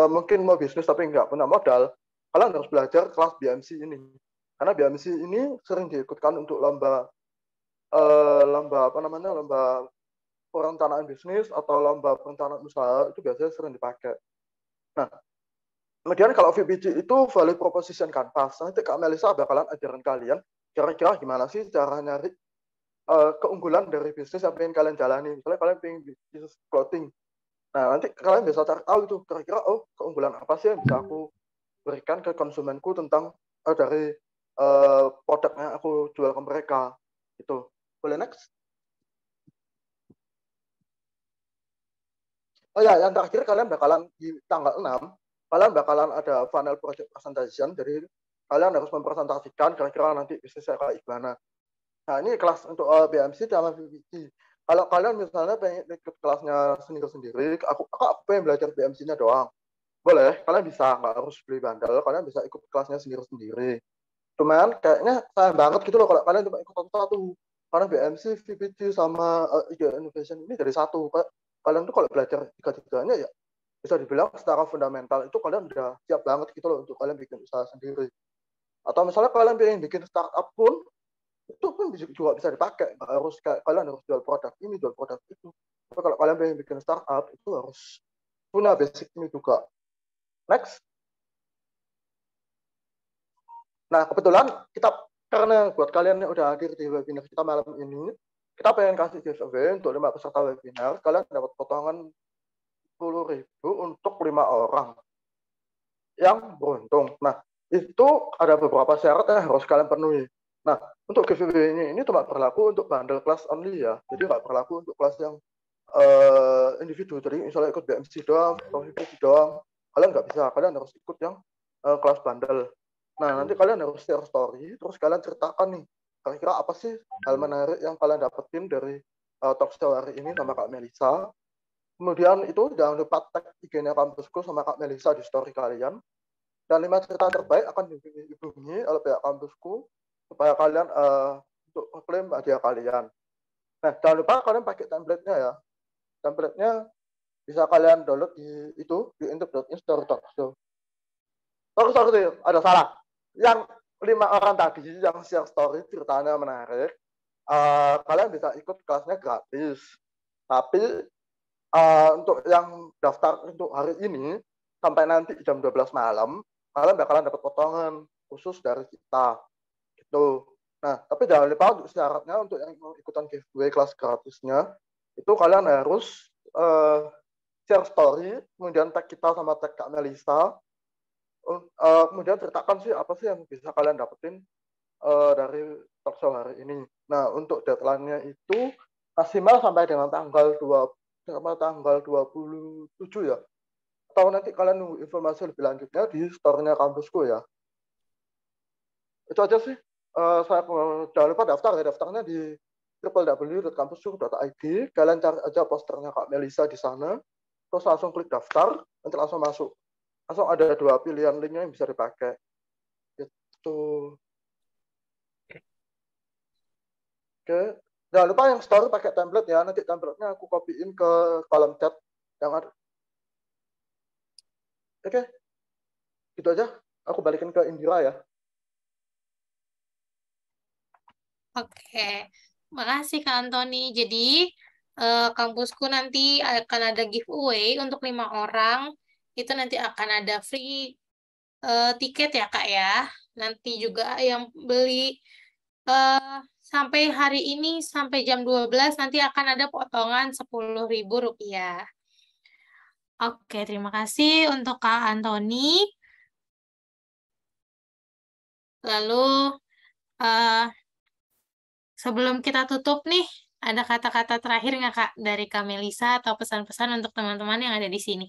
mungkin mau bisnis tapi nggak punya modal, kalian harus belajar kelas BMC ini. Karena BMC ini sering diikutkan untuk lomba perencanaan bisnis atau lomba perencanaan usaha, itu biasanya sering dipakai. Nah, kemudian kalau VPG itu value proposition canvas. Nanti Kak Melisa bakalan ajarin kalian kira-kira gimana sih cara nyari keunggulan dari bisnis yang pengen kalian jalani. Misalnya kalian pengen bisnis clothing. Nah, nanti kalian bisa cari tahu itu kira-kira keunggulan apa sih yang bisa aku berikan ke konsumenku tentang dari produk yang aku jual ke mereka. Itu. Boleh next? Oh ya, yang terakhir kalian bakalan di tanggal 6, kalian bakalan ada funnel project presentation. Jadi kalian harus mempresentasikan kira-kira nanti bisnisnya kayak gimana. Nah, ini kelas untuk BMC sama VPG. Kalau kalian misalnya pengen ikut kelasnya sendiri-sendiri, aku pengen belajar BMC-nya doang. Boleh, kalian bisa, nggak harus beli bandel, kalian bisa ikut kelasnya sendiri-sendiri. Cuman kayaknya sayang banget gitu loh kalau kalian cuma ikut satu-satu. Karena BMC, VPG, sama ide innovation ini dari satu. Kalian tuh kalau belajar tiga-tiganya ya bisa dibilang secara fundamental itu kalian udah siap banget gitu loh untuk kalian bikin usaha sendiri. Atau misalnya kalian pengen bikin startup pun, itu pun juga bisa dipakai. Nggak harus kalian harus jual produk ini, jual produk itu. Tapi kalau kalian pengen bikin startup, itu harus punya basic ini juga. Next. Nah, kebetulan karena buat kalian yang udah hadir di webinar kita malam ini, kita pengen kasih giveaway untuk 5 peserta webinar. Kalian dapat potongan 10.000 untuk 5 orang yang beruntung. Nah, itu ada beberapa syarat yang harus kalian penuhi. Nah, untuk giveaway ini cuma berlaku untuk bundle class only ya. Jadi nggak berlaku untuk kelas yang individu. Jadi misalnya ikut BMC doang atau HIPC doang, kalian nggak bisa. Kalian harus ikut yang kelas bundle. Nah, nanti kalian harus share story, terus kalian ceritakan nih, kira-kira apa sih hal menarik yang kalian dapetin dari talk show hari ini sama Kak Melisa. Kemudian itu jangan lupa tag IG-nya kampusku sama Kak Melisa di story kalian. Dan 5 cerita terbaik akan dihubungi oleh pihak kampusku supaya kalian untuk klaim hadiah kalian. Nah, jangan lupa kalian pakai template-nya ya. Template-nya bisa kalian download di intip.instastory.show. Sorry, ada salah. Yang 5 orang tadi yang share story ceritanya menarik, kalian bisa ikut kelasnya gratis. Tapi untuk yang daftar untuk hari ini sampai nanti jam 12 malam, kalian bakalan dapat potongan khusus dari kita. Gitu. Nah, tapi jangan lupa untuk syaratnya untuk yang mau ikutan giveaway kelas gratisnya, itu kalian harus share story, kemudian tag kita sama tag Kak Melisa, kemudian ceritakan sih apa sih yang bisa kalian dapetin dari talk show hari ini. Nah, untuk deadline-nya itu maksimal sampai dengan tanggal 27 ya. Atau nanti kalian nunggu informasi lebih lanjutnya di store-nya kampusku ya. Itu aja sih. Saya jangan lupa daftar ya. Daftarnya di www.kampusku.id. Kalian cari aja posternya Kak Melisa di sana. Terus langsung klik daftar, nanti langsung masuk. Langsung ada 2 pilihan linknya yang bisa dipakai. Gitu. Oke. Jangan lupa yang story pakai template ya. Nanti template-nya aku copy-in ke kolom chat yang ada. Oke. Gitu aja. Aku balikin ke Indira ya. Oke, makasih Kak Antoni. Jadi, kampusku nanti akan ada giveaway untuk 5 orang. Itu nanti akan ada free tiket ya Kak ya. Nanti juga yang beli sampai hari ini, sampai jam 12, nanti akan ada potongan Rp10.000. Oke, terima kasih untuk Kak Antoni. Lalu, sebelum kita tutup nih, ada kata-kata terakhir nggak Kak dari Kak Melisa atau pesan-pesan untuk teman-teman yang ada di sini?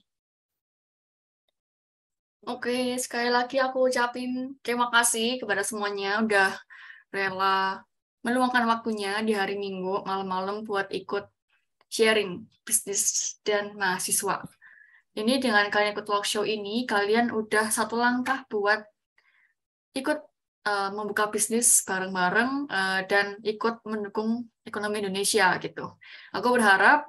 Oke, sekali lagi aku ucapin terima kasih kepada semuanya udah rela meluangkan waktunya di hari Minggu malam-malam buat ikut sharing bisnis dan mahasiswa. Ini dengan kalian ikut talk show ini, kalian udah satu langkah buat ikut membuka bisnis bareng-bareng dan ikut mendukung ekonomi Indonesia gitu. Aku berharap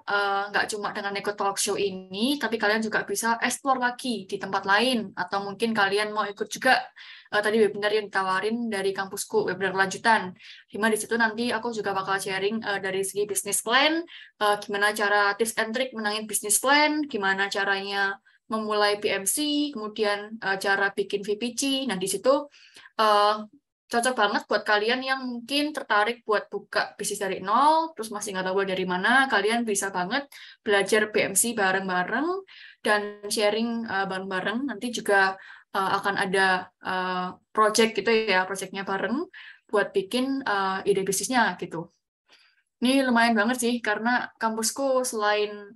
nggak cuma dengan ikut talk show ini, tapi kalian juga bisa explore lagi di tempat lain, atau mungkin kalian mau ikut juga tadi webinar yang ditawarin dari kampusku, webinar lanjutan. Di situ nanti aku juga bakal sharing dari segi business plan, gimana cara tips and trick menangin business plan, gimana caranya memulai PMC, kemudian cara bikin VPC. Nah, di situ cocok banget buat kalian yang mungkin tertarik buat buka bisnis dari nol, terus masih nggak tahu dari mana, kalian bisa banget belajar PMC bareng-bareng dan sharing bareng-bareng. Nanti juga akan ada project gitu ya, projectnya bareng buat bikin ide bisnisnya gitu. Ini lumayan banget sih, karena kampusku selain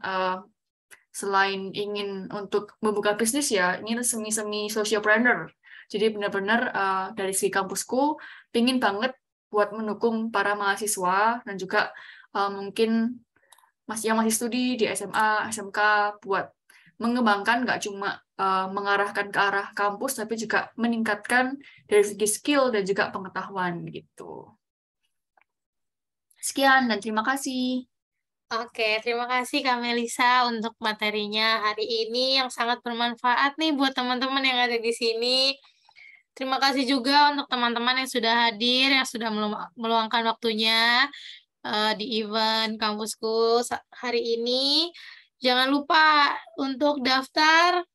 ingin untuk membuka bisnis ya, ini semi-semi sociopreneur. Jadi benar-benar dari segi kampusku pingin banget buat mendukung para mahasiswa dan juga mungkin yang masih studi di SMA, SMK buat mengembangkan nggak cuma mengarahkan ke arah kampus, tapi juga meningkatkan dari segi skill dan juga pengetahuan gitu. Sekian dan terima kasih. Oke, terima kasih Kak Melisa untuk materinya hari ini yang sangat bermanfaat nih buat teman-teman yang ada di sini. Terima kasih juga untuk teman-teman yang sudah hadir, yang sudah meluangkan waktunya di event kampusku hari ini. Jangan lupa untuk daftar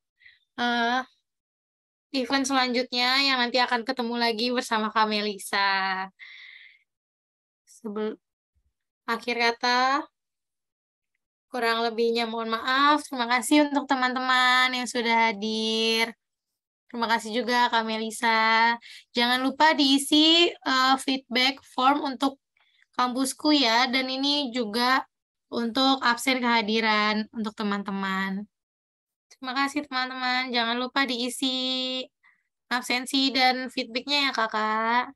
event selanjutnya yang nanti akan ketemu lagi bersama Kak Melisa. Akhir kata, kurang lebihnya mohon maaf. Terima kasih untuk teman-teman yang sudah hadir. Terima kasih juga Kak Melisa. Jangan lupa diisi feedback form untuk kampusku ya. Dan ini juga untuk absen kehadiran untuk teman-teman. Terima kasih teman-teman. Jangan lupa diisi absensi dan feedbacknya ya kakak.